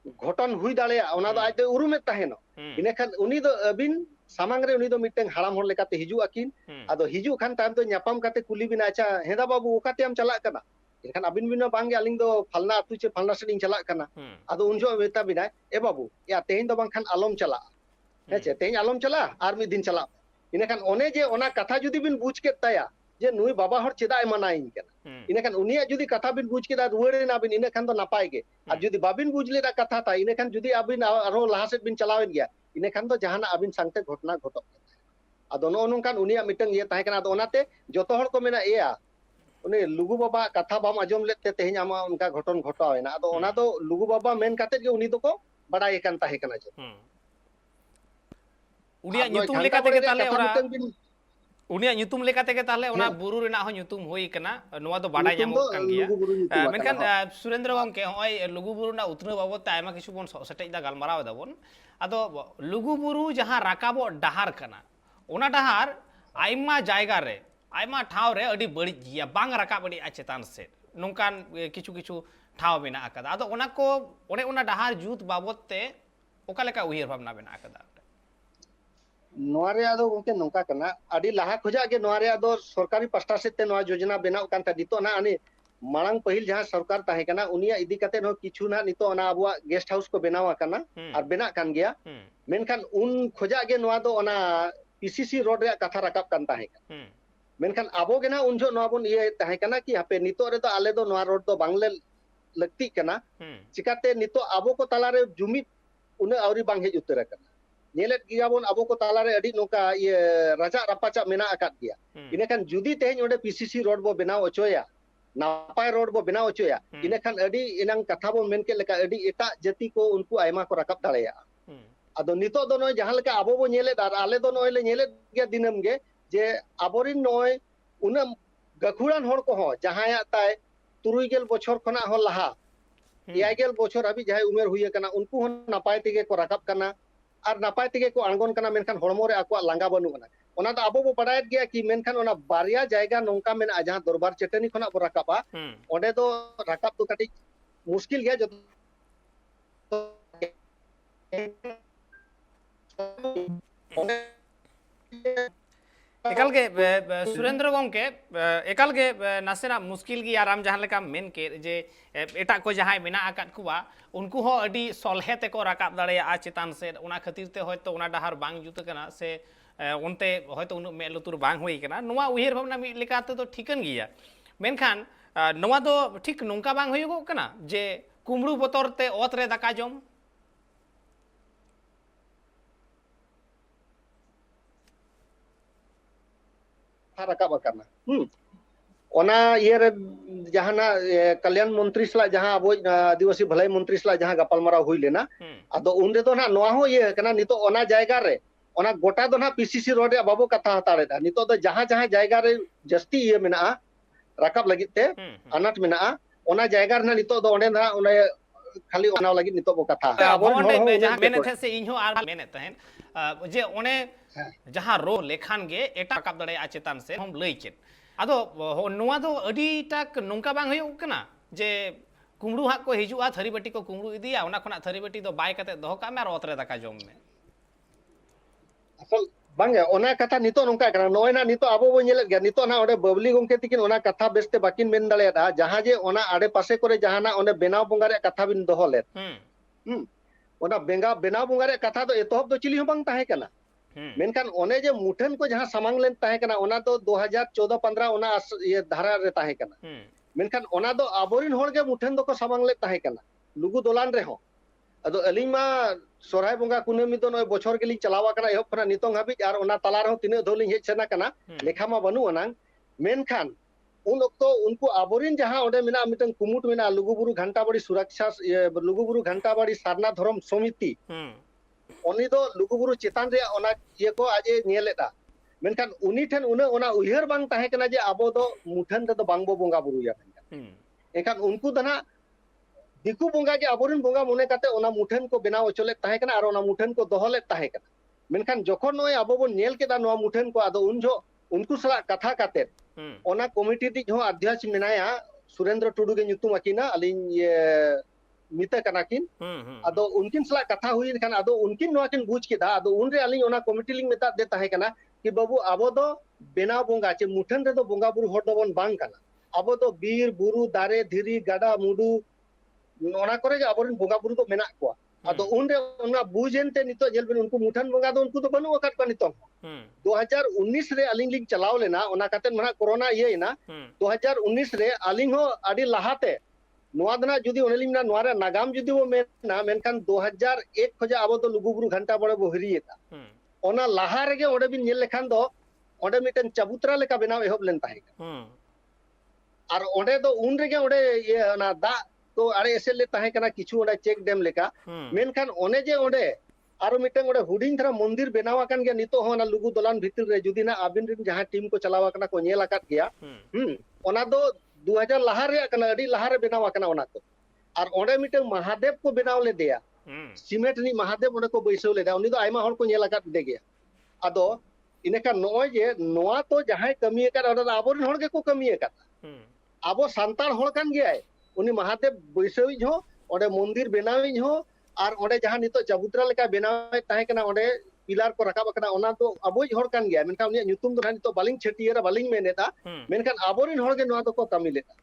घटन हुई दाले ओना दो आते उरुमे ताहेनो इने खान उनी दो अबिन सामांग रे उनी दो मिटेंग हाराम होर लेकाते हिजु अकिन आदो हिजु खान ताम तो न्यापाम काते कुली बिना अच्छा हेदा बाबू ओकाते हम चला कना इने खान अबिन बिना बांगे अलिंग दो फलना अतु चे फलना सेडिंग चला कना आदो उनजो मेता बिना ए बाबू या तेहिन दो बांग खान आलम चला हेचे तेहिन आलम चला आर मी दिन चला इने खान ओने जे ओना कथा जुदी बिन बुझ के ताया जे नुई बाबा हर चेदा मनाइन केना इने खान उनिया जुदी कथा बिन बुझ केदा रुवाड़े ना बिन इने खान तो नापाय गे और जुदी बाबिन बुझ लेदा कथा ता इने खान जुदी अबिन आरो लाहा सेट बिन चलावेन गया इने खान तो जहाना अबिन सांगते घटना घटो आदो नो नोंकान उनिया मिटंग ये ताहे कना आदो ओनाते जतो हर को मेना एया उनी लुगु बाबा कथा बाम आजम लेते तेहिन आमा उनका घटन घटावेना आदो ओना तो लुगु बाबा मेन काते गे उनी दो को बडाय कान ताहे कना जे उनिया nyutum lekate ge tale ora उनिया nyutum lekate ge tahle ona buru rena ho nyutum hoi kana noa do badai nyamok kan giya menkan Surendra गंके होय लुगु बुरु ना उतनो बाबत आयमा किछु बोन सेटेज दा गालमाराव दाबन आदो लुगु बुरु जहां राकाबो डाहार kana ओना डाहार आयमा जायगा रे आयमा ठाव रे अडी बड़ी गिया बांग राकाब अडी आचेतान से नोंकान किछु किछु ठाव मेना आकादा आदो ओना को ओने ओना डाहार जुत बाबत ते ओका लेका उहिर भावना मेना आकादा नोआरे आदो गंके नोंका कना अडी लाहा खोजा के नोआरे आदो सरकारी पास्टा से ते नोआ योजना बनाव कान ता दितो ना अनि मांग पहिल जहां सरकार ताहे कना उनिया इदी कते नो किछु ना नितो ना अबुआ गेस्ट हाउस को बनावा कना और बना कान गया मेनखान उन खोजा के नोआ दो ओना पीसीसी रोड रे कथा रकाब कान ताहे मेनखान आबो के ना उन जो नोआ बोन ये ताहे कना कि हापे नितो रे तो आले दो नोआ रोड दो बांगले लगती कना चिकाते नितो आबो को ताला रे जुमित उन आवरी बांग हेज उतर कना नेलेट गियाबोन आबो को ताला रे अडी नोका ये राजा रापाचा मेना अकात गया इने खान जुदी तेहेन ओडे पीसीसी रोड बो बनाव ओचोया नापाय रोड बो बनाव ओचोया इने खान अडी इनांग कथा बो मेन के लेका अडी एटा जाति को उनको आयमा को रकाब दाड़ेया आदो नितो दो नय जहां लेका आबो बो नेले दार आले दो नय ले नेले गया दिनम गे जे आबोरिन नय उना गखुरान होड़ को हो जहाया ताय 3 बछर खना हो लहा 9 बछर अभी जहाय उमेर हुई कना उनको हो नापाय तिगे को रकाब कना और नापाय तिगे को आंगन कना मेनखान हड़मो रे आको लांगा बनु कना ओना तो आबो बो बडायत गया कि मेनखान ओना बारिया जायगा नोंका मेना जहां दरबार चटनी खना बो रकाबा ओडे तो रकाब तो काटी मुश्किल गया जो एकाल के सुरेंद्र गंके एकाल के नासेना मुश्किल की आराम जहां लेका मेन के जे एटा को जहां मेना आकात कुवा उनको हो अडी सलहे ते को राकाब दाड़े आ चेतान से ओना खातिर ते होयतो ओना डाहार बांग जुत कना से उनते होयतो उन मे लुतुर बांग होई कना नोवा उहिर भावना मी लेकाते तो ठीकन गिया मेनखान नोवा दो ठीक नोंका बांग होयगो कना जे कुमड़ू बोतर ते ओत रे दाका जम रकाब करना ओना ये जहाना कल्याण मंत्री सला जहां अब आदिवासी भलाई मंत्री सला जहां गपालमारा हुई लेना आदो उनरे तो ना नोआ हो ये कना नितो ओना जायगा रे ओना गोटा दो ना पीसीसी रोड रे बाबू कथा हताड़े दा नितो दो जहां जहां जायगा रे जस्ती ये मेना रकाब लगित ते अनाट मेना ओना जायगा रे ना नितो दो ओने ना ओने खाली ओना लगी नितो बो कथा अब ओने जहां मेने थे से इन्हो आर मेने तहन जे ओने जहां रो लेखान गे एटा रकाब दड़े आ चेतान से हम लई चेत आदो नोआ दो अडी टाक नोंका बांग होय कना जे कुमड़ू हा को हिजुआ थरी बटी को कुमड़ू इदिया ओना खना थरी बटी दो बाय कते दोह का मे और ओतरे दाका जम में बांगे ओना कथा नितो नोंका कना नोय ना नितो आबो बो नेले गया नितो ना ओडे बबली गोंके तिकिन ओना कथा बेस्ते बाकिन मेन दालेदा जहां जे ओना आडे पासे करे जहाना ओने बेनाव बोंगा रे कथा बिन दोहो ले ओना बेंगा बेनाव बोंगा रे कथा दो एतोहब दो चिली हो बांग ताहे कना मेनखान ओने जे मुठन को जहां सामांग लेन ताहे कना ओना तो 2014-15 ओना ये धारा रे ताहे कना मेनखान ओना दो आबोरिन होड़ के मुठन दो को सामांग ले ताहे कना लुगु दोलान रे हो अदो अलिंग मा सोराय बोंगा कुनेमी दो नय बछर गेली चलावा कना एहब खना नितोंग हाबि आर ओना तला रे तिने धोलिं हेज सेना कना लेखा मा बनु ओनांग मेनखान उन ओक्तो उनको आबोरिन जहां ओडे मिना मिटन कुमुट मिना लुगुबुरु घंटाबाड़ी सुरक्षा लुगुबुरु घंटाबाड़ी सारना धर्म समिति उनी दो लुगुबुरु चेतान रे ओना ये को आजे नेलेदा मेनखान उनी ठन उना ओना उयहर बांग ताहे कना जे आबो दो मुठन रे दो बांगबो बोंगा बुरु या एखान उनको दना दिकु बोंगा जे आबोरिन बोंगा मने काते ओना मुठन को बेनाव अचले ताहे कना आर ओना मुठन को दोहले ताहे कना मेनखान जखन नय आबो बो नेल केदा नवा मुठन को आदो उन जो उनको सला कथा काते ओना कमिटी ति जो अध्यक्ष मेनाया सुरेंद्र टुडू के nyutum akina alin ye mita kanakin ado unkin sala katha huin kan ado unkin noa kin buj kida ado unre alin ona committee ling meta de tahe kana ki babu abo do bena bonga che muthan re do bonga buru hor do bon bang kana abo do bir buru dare dhiri gada mudu ona kore je aborin bonga buru do mena ko ado unre ona bujente nito jelben unku muthan bonga do unku do banu akat ko nito 2019 रे अलिंग लिंग चलाव लेना ओना काते मना corona ये ना 2019 रे अलिंग हो अडी लहाते नोआ दना जुदी ओनेलिंग ना नोआ रे नागाम जुदी वो मेना मेनखान 2001 खजा आबो तो लुगुबुरु घंटा बड़े बोहरियता ओना लहा रेगे ओडे बिन नेल लेखान दो ओडे मिटन चबुतरा लेका बनाव एहब लेन ताहे आर ओडे दो उन रेगे ओडे ये ओना दा तो अरे एसे ले ताहे कना किछु ओडे चेक डैम लेका मेनखान ओने जे ओडे आरो मिटन ओडे हुडिंग थरा मंदिर बनावा कान गया नितो होना लुगु दलान भितर रे जुदी ना आबिन रिन जहां टीम को चलावा कना को नेल आकात गया ओना दो 2000 लहा रे कना अडी लहा रे बनावा कना ओना को आर ओडे मिटन महादेव को बनाव ले दिया सीमेंट नि महादेव ओडे को बैसव ले दा उनी दो आइमा हर को नेल आकात दे गया आदो इनेका नोय जे नोआ तो जहां कमी का ओडे आबोरिन हर के को कमी का आबो सांतार हर कान गया उनी महादेव बैसवी हो ओडे मंदिर बनावी हो और ओडे जहां नितो चबुतरा लेका बेनाव ताहे कना ओडे पिलार को रकाब कना ओना तो अबोज हर कान गया मेनखान उनी nyutum दो नितो बालिंग छटियरा बालिंग मेनेता मेनखान आबोरिन हर के नोआ तो को कमी लेता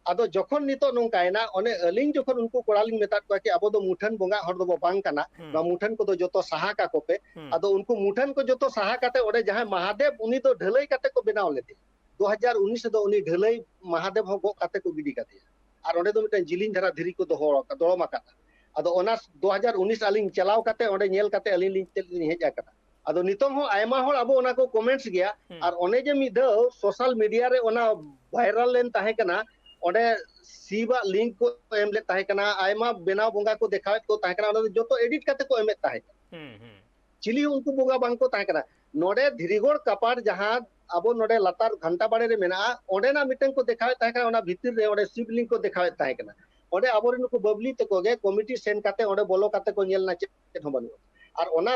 आदो जखन नितो नोंकायना ओने अलिंग जखन उनको कोड़ालिंग मेता को कि आबो दो मुठन बोंगा हर दो बांग कना ना मुठन को दो जतो सहा का कोपे आदो उनको मुठन को जतो सहा काते ओडे जहां महादेव उनी तो ढलई काते को बेनाव लेते 2019 दो उनी ढलई महादेव हो गो काते को गिडी काते और ओडे दो मिटन जिलिंग धरा धीरी को दो होड़ दोड़मा काता अदो ओना 2019 अलिंग चलाव काते ओडे नेल काते अलिंग लिंग तेल हेज आकता अदो नितों हो आयमा होड़ अबो ओना को कमेंट्स गया और ओने जे मिद सोशल मीडिया रे ओना वायरल लेन ताहे कना ओडे सीबा लिंक को एम ले ताहे कना आयमा बेनाव बोंगा को देखावत को ताहे कना ओना जतो एडिट काते को एमे ताहे चिली उनको बोंगा बांग को ताहे कना नोडे धीरीगोड़ कपार जहां अबो नोडे लतार घंटा बाड़े रे मेना ओडे ना मिटन को देखावत ताहे कना ओना भीतर रे ओडे शिवलिंग को देखावत ताहे कना ओडे आबोरिन को बबली तको गे कमिटी सेन काते ओडे बोलो काते को नेल ना चेत हो बनु और ओना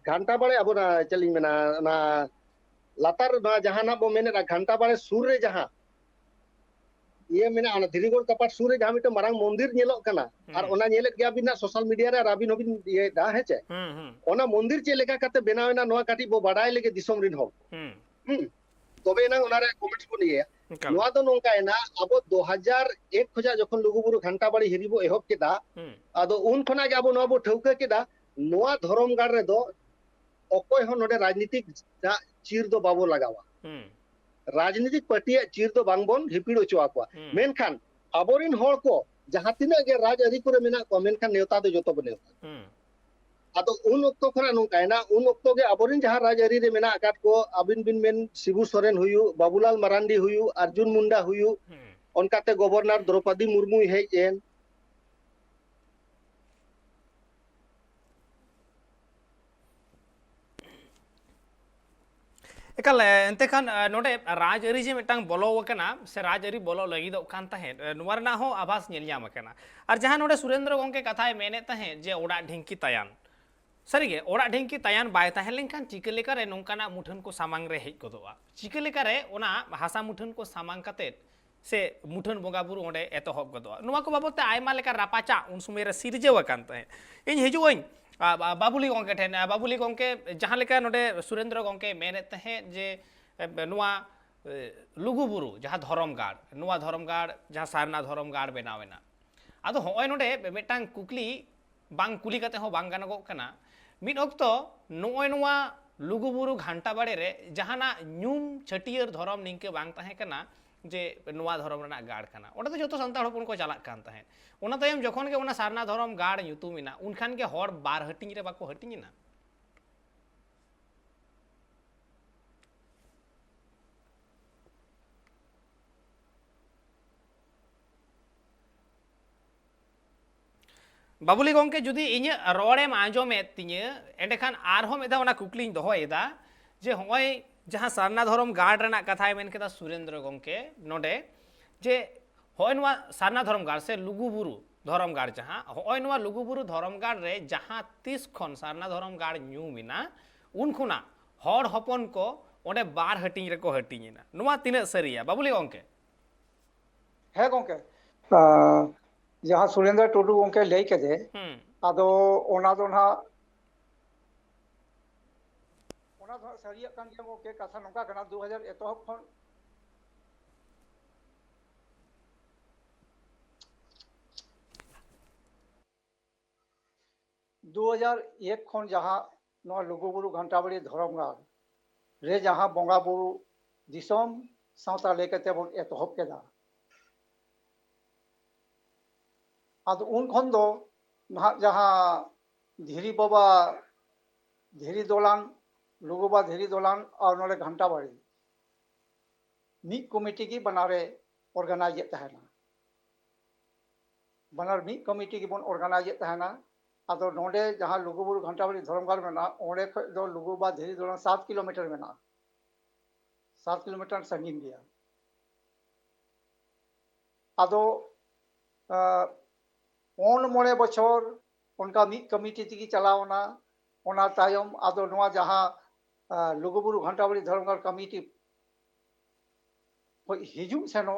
घंटा बाड़े अबो ना चलिंग मेना ना लतार ना जहां ना बो मेने घंटा बाड़े सुर रे जहां ये मेना ओना धीरीगोड़ कपाट सुर रे जहां मिटो मारांग मंदिर नेलो कना और ओना नेलेत गया बिना सोशल मीडिया रे राबिन होबिन ये दा हेचे ओना मंदिर चे लेका काते बनावेना नोआ काटी बो बाडाय लेगे दिसोम रिन हो तबे ना ओना रे कमिटी को निये नोआ दो नोंकायना अबो 2001 खजा जखन लुगुबुरु घंटा बाड़ी हिरिबो एहब केदा आदो उन खना के अबो नोआ बो ठौका केदा नोआ धरमगाड़ रे दो अकोय हो नोडे राजनीतिक चीर दो बाबो लगावा राजनीतिक पार्टी चीर दो बांगबोन हिपिड़ो चोआ को मेनखान आबोरिन होड़ को जहां तिना के राज अरी को मेना को मेनखान नेवता दो जतो बनेवता आदो उन ओक्तो खना नोंकायना उन ओक्तो के आबोरिन जहां राज अरी रे मेना आकात को अबिन बिन मेन शिबू सोरेन हुयु बाबूलाल मरांडी हुयु अर्जुन मुंडा हुयु ओनकाते गवर्नर द्रौपदी मुर्मू हेज एन एकाल एंते खान नोडे राजअरी जे मिटांग बोलो वकना से राजअरी बोलो लगिदो कान ताहे नुवरना हो आभास नेल जाम कना और जहां नोडे सुरेंद्र गोंके कथाय मेने ताहे जे ओडा ढिंकी तायान सरीगे ओडा ढिंकी तायान बाय ताहे लेनखान चिके लेकारे नोंकाना मुठन को सामांग रे हेज गोदोआ चिके लेकारे ओना हासा मुठन को सामांग काते से मुठन बोंगा बुरु ओंडे एतोहब गोदोआ नुवा को बाबते आयमा लेका रापाचा उन समय रे सिरजेव कान ताहे इन हिजुइन बाबुली गंके ठेन बाबुली गंके जहाँ लेका नोडे सुरेंद्र गंके मेने तहे जे नुआ लुगु बुरु जहाँ धरम गाड़ नुआ धरम गाड़ जहाँ सारना धरम गाड़ बनावेना आदो होय नोडे मिटांग कुकली बांग कुली कते हो बांग गानगो कना मिद ऑक्तो नोय नुआ लुगु बुरु घंटा बाड़े रे जहाना न्यूम छटियर धरम निंके बांग तहे कना जे नुआ धरम रना गाड़ कना ओटा तो जतो संताल होपन को चालाक कान तहे ओना तयम जखन के ओना सारना धरम गाड़ ᱧᱩᱛᱩᱢᱤना उनखान के हर बार हटिंग रे बाको हटिंगिना बाबुली गंके जुदी इᱧ रोड़ेम आंजोमेत तिᱧ एंडेखान आरहों मेधा ओना कुकलिኝ दोहोयेदा जे होय जहाँ सारना धरम गाड़ रना कथाय मेन केदा सुरेंद्र गंके नोडे जे होय नुआ सारना धरम गाड़ से लुगुबुरु धरम गाड़ जहाँ होय नुआ लुगुबुरु धरम गाड़ रे जहाँ 30 खन सारना धरम गाड़ ᱧᱩᱢᱤना उन खुना हर हपन को ओडे बार हटिंग रे को हटिंगिना नुआ तिना सरिया बाबुली गंके है गंके जहाँ सुरेंद्र टुडू गंके लई केदे आदो ओना दो ना ओना दो सरिया कान के गंके कथा नोका कना 2000 एतहब खन 2001 खन जहाँ नवा लुगुबुरु घंटाबाड़ी धरम गाड़ रे जहाँ बंगा बुरु दिसम सावता लेकते बन एतहब केदा आदो उन खन दो ना जहाँ धीरी बाबा धीरी दोलान लुगुबा धीरी दोलान और नोले घंटाबाड़ी मी कमिटी की बनारे ऑर्गेनाइज तहना बनार मी कमिटी की बन ऑर्गेनाइज तहना आदो नोडे जहाँ लुगुबुरु घंटाबाड़ी धरमगाड़ मेना ओडे ख दो लुगुबा धीरी दोलान 7 किलोमीटर मेना 7 किलोमीटर संगीन गया आदो ओन मोड़े बछर उनका मी कमिटी की चलावना ओना तायम आदो नवा जहाँ लुगुबुरु घंटाबाड़ी धरमगाड़ कमिटी हिजुम सेनो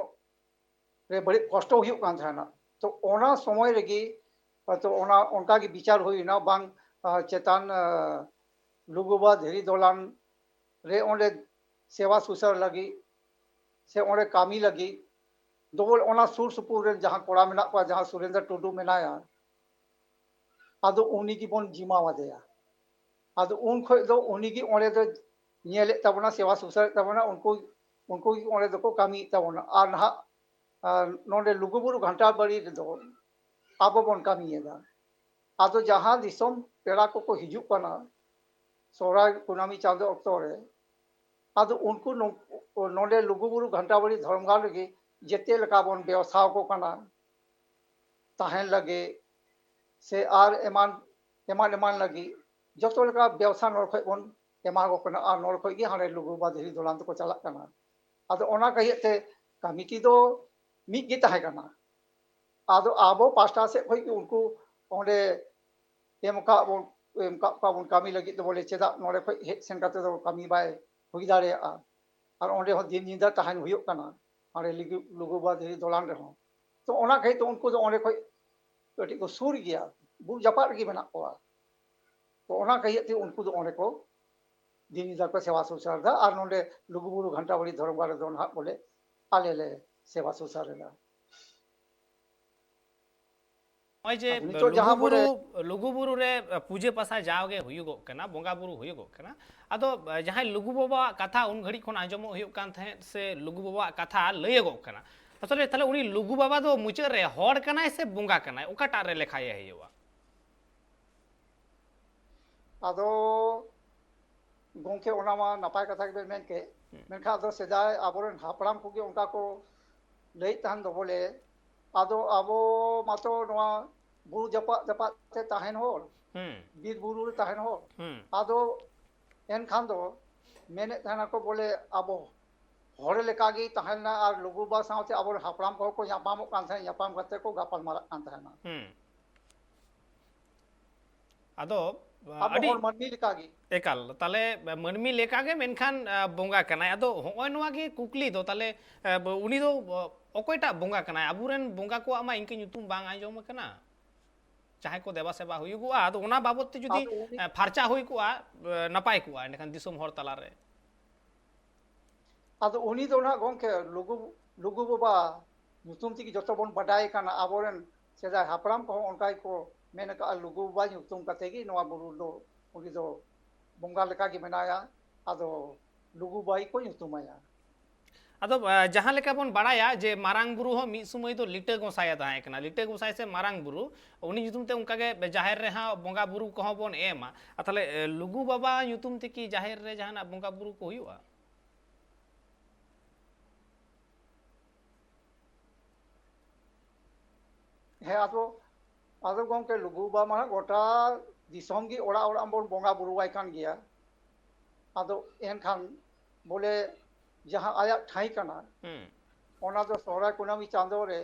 रे बड़ी कष्ट हुयुग कान थाना तो ओना समय रेगी तो ओना उनका की विचार हुई ना बांग चेतान लुगुबा धीरी दोलान रे ओंडे सेवा सुसर लगी से ओंडे कामी लगी दोबल ओना सुर सुपुर रे जहाँ कोड़ा मेना को जहाँ सुरेंद्र टुडू मेनाया आदो उनी की बन जिमा वादेया आदो उन खो दो उनी की ओंडे दो नेले तबना सेवा सुसर तबना उनको ओंडे दो को कामी तबना आ ना नोंडे लुगुबुरु घंटाबाड़ी दो आबो बन कामीयेदा आदो जहाँ दिसम पेड़ा को हिजुग कना सोहराय कुनामी चांदो अक्तो रे आदो उनको नोंडे लुगुबुरु घंटाबाड़ी धरमगाड़ लगे जेते लका बन व्यवस्था को कना ताहेन लगे से आर एमान एमान एमान लगी जतो लका व्यवस्था नोर खय बन एमा को कना आ नोर खय गे हाने लुगुबा धीरी दोलान को चला कना आदो ओना कहिते कमिटी दो मिग गे ताहे कना आदो आबो पास्टा से खय उनको ओंडे एमका बन कामी लगी तो बोले चेदा नोरे खय हे सेन काते दो कामी बाय हुई दारे और ओंडे हो दिन निंदा ताहेन हुयुग कना अरे लुगुबा धीरी दोलान रहो तो ओना कही तो उनको तो ओंडे खय कटी को सुर गया बुर जपाट गी मेना को तो ओना कही थे उनको तो ओंडे को दिन निंदा को सेवा सुसार दा और नोंडे लुगुबुरु घंटाबाड़ी धरमगाड़ दो ना बोले आले ले सेवा सुसार दा ओय जे नितो जहाँ लुगुबुरु रे पूजे पासा जाओगे हुयुगो कना बोंगा बुरु हुयुगो कना आदो जहाँ लुगु बाबा कथा उन घड़ी खन आंजमो हुयुग कान थे से लुगु बाबा कथा लयगो कना असले तले उनी लुगु बाबा दो मुचाद रे हड़ कनाय से बोंगा कनाय ओकाटा रे लेखाय हुयुआ आदो गोंके ओना मा नपाय कथा के मेन के मेनखा आदो सेदाय आबोरन हापड़ाम कुगे उनका को लई तहन दो बोले आदो आबो मातो नवा बुरु जपा जपा ते ताहेन हो बीर बुरु ताहेन हो आदो एन खान दो मेने थाना को बोले आबो हरे लेकागी ताहेना और लुगुबा सावते आबो हापड़ाम को यापाम कान थाहे यापाम कते को गापल मारा कान थाहेना आदो आबो मनमी लेकागी एकाल ताले मनमी लेकागे मेनखान बोंगा कनाय आदो होय नवा गे कुकली दो ताले उनी दो ओकोयटा बोंगा कनाय आबुरेन बोंगा को आमा इनके ᱧᱩᱛᱩᱢ बांग आंजोम कना जहाँ को देवा सेवा हुआ आदो उना बाबत ते जुदी फारचा हुई कुआ नपाय कुआ एंडखान दिसुम हर तला रे आदो उनी दो ना गोंके लुगु बाबा nyutum tigi joto bon badai kana aboren seda hapram ko onkai ko mena ka lugu ba nyutum kategi noa buru do uni do bonga leka gi menaya ado lugu bai ko nyutumaya आदो जहाँ लेका बन बड़ाया जे मारांग बुरु हो मी समय तो लिटे गोसाया ताहे कना लिटे गोसाय से मारांग बुरु उनी युतुम ते उनका के जाहिर रे हां बोंगा बुरु को बन एमा अथले लुगु बाबा युतुम ते की जाहिर रे जहां बोंगा बुरु को हुआ he ado gongke lugu ba mana gota disom gi ora ora bon bonga buru wai kan gya ado en khan bole jaha aya thai kana ona do sohra kunami chando re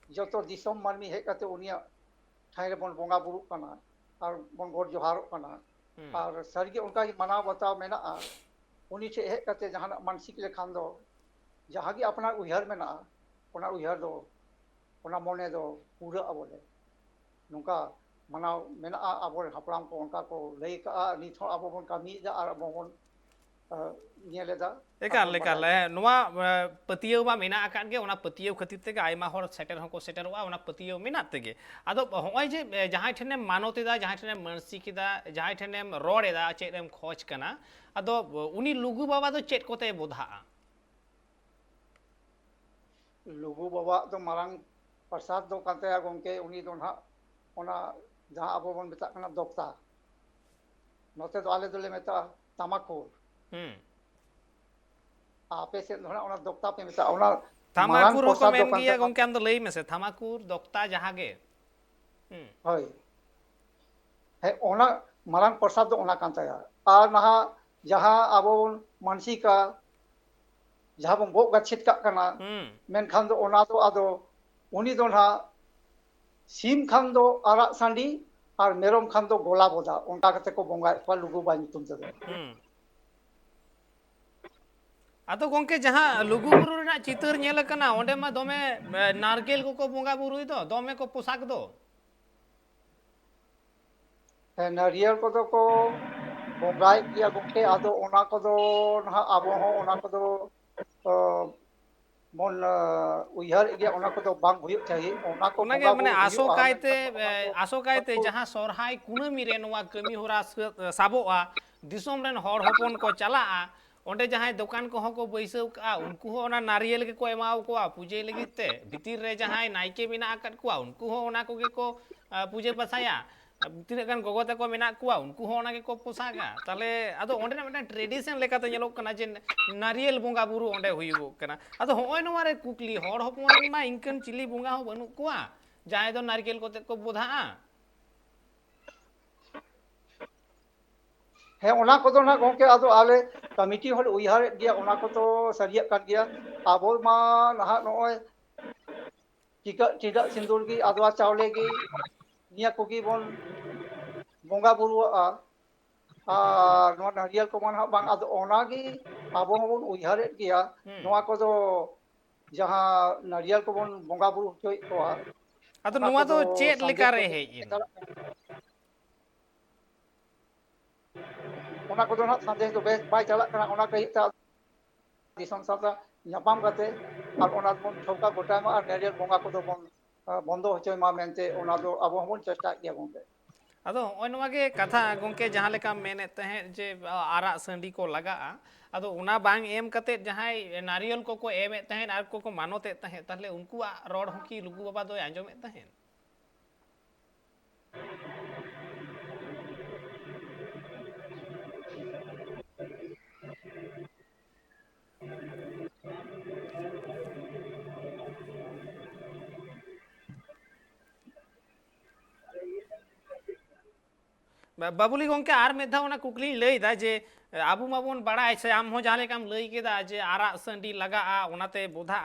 joto disom marmi he kate unia thai re bon bonga buru kana ar bon god johar kana ar sargi unka gi mana bataw mena a uni che he kate jahan mansik le khan do jaha gi apna uyhar mena ona uyhar do ona mone do pura abole nungka mana mena abore hapram ko onka ko lei ka ni tho abon kami ja ar abon nyele da एकाल लेकाल नोआ पतियो बा मेना आकान के ओना पतियो खतिर ते आयमा हर shutter हको सेटर वा ओना पतियो मेना तेगे आदो होय जे जहां ठने मानोते दा जहां ठने मनसी किदा जहां ठने रोडे दा चेदम खोज कना आदो उनी लुगु बाबा दो चेत कोते बोधा lugu baba do marang प्रसाद दो कांते गोंके उनी दो ना ओना जहां अब बन बेता कना दोक्ता नोते तो आले दोले मेता तमाकुर आपे से धोना ओना दोक्ता पे मेता ओना तमाकुर को मेन गिया गोंके हम तो लई में से तमाकुर दोक्ता जहां गे होय हे ओना marang प्रसाद दो ओना कांता या आ नहा जहां अब मानसी का जहां बन बो गछित का कना मेन खान दो ओना तो आदो उनी दो ना सीम खान दो आरा सांडी और मेरम खान दो गोला बोदा उनका कते को बोंगा पर लुगु बानी तुम ते आतो गोंके जहां लुगु बुरु ना चितर नेल कना ओंडे मा दोमे नारकेल को बोंगा बुरुई दो दोमे को पोशाक दो है नारियल को तो को बोंगाई किया गोंके आदो ओना को दो ना आबो हो ओना को दो mon uyhar ege ona ko do bang huyuk chahi ona ko ओनागे माने आसो कायते जहां सोरहाय कुनामी रे नोवा कमी होरा साबोआ दिसोम रेन हर हपन को चलाआ ओंडे जहां दुकान को को बैसव का उनको हो ओना नारियल के को एमाव को पूजे लगिते भीतर रे जहां नाइके बिना आकट को उनको हो ओना को के को पूजे पसाया तीना गान गोगो तको मेना कुआ उनको हो ओना के को पोसागा ताले आदो ओंडे ना ट्रेडिशन लेकाते नेलो कना जे नारियल बोंगा बुरु ओंडे हुइगो कना आदो होय नोवा रे कुकली हर हपन मा इंकन चिली बोंगा हो बनु कुआ जाय दो नारियल को ते को बोधा है ओना को दो ना गोंके आदो आले कमिटी हल uyhar गया ओना को तो सरिया काट गया आबो मा नहा नोय tidak sindur gi adwa चावले gi निया कुकी बोन बोंगा बुरु आ नो नारियल को मन बांग आदो ओना गी आबो बोन uyhar गया नोआ को दो जहां नारियल को बोन बोंगा बुरु चोय को आतो नोवा तो चेत लेका रे हे इन ओना को दो ना संदेश तो बेस बाय चला कना ओना कहि ता दिसम साता ᱧᱟᱯᱟᱢ ᱠᱟᱛᱮ ᱟᱨ ᱚᱱᱟ ᱵᱚᱱ ᱴᱷᱚᱠᱟ ᱜᱚᱴᱟᱭ ᱢᱟ ᱟᱨ ᱱᱟᱨᱤᱭᱟᱞ ᱵᱚᱸᱜᱟ ᱠᱚᱫᱚ ᱵᱚᱱ ᱵᱚᱱᱫᱚ ᱦᱚᱪᱚᱭ ᱢᱟ ᱢᱮᱱᱛᱮ ᱚᱱᱟ ᱫᱚ ᱟᱵᱚ ᱦᱚᱸᱵᱚᱱ ᱪᱮᱥᱴᱟᱭᱮᱫ ᱜᱮᱭᱟ ᱜᱚᱝᱠᱮ आदो ओय नोवा के कथा गोंके जहां लेका मेने तहे जे आरा संडी को लगा आदो उना बांग एम कते जहां नारियल को एम तहे आर को मानोते तहे ताहले उनको रोड हो की लुगु बाबा दो आंजोमे तहे बाबुली गोंके आर मेधा ओना कुकली लई दा जे आबू माबोन बड़ा से आम हो जाले काम लई केदा जे आरा संडी लगा ओनाते बोधा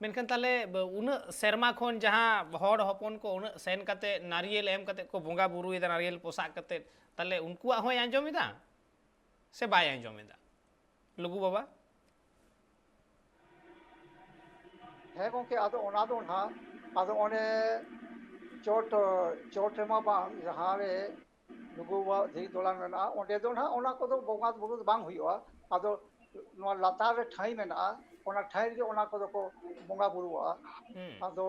मेनखान ताले उन सेरमा खोन जहां हड़ हपन को उन सेन कते नारियल एम कते को बोंगा बुरुई दा नारियल पोसा कते ताले उनको होय आंजोमिदा से बाय आंजोमिदा लुगु बाबा है गोंके आदो ओना दो ना आदो ओने चोट चोट मा बांग जहां रे लुगु बाबा धी दोलान मेना ओंडे दो ना ओना को दो बोंगा बुरु बांग हुआ आदो नवा लातार रे ठाई मेना ओना ठाई रे ओना को दो को बोंगा बुरुआ आदो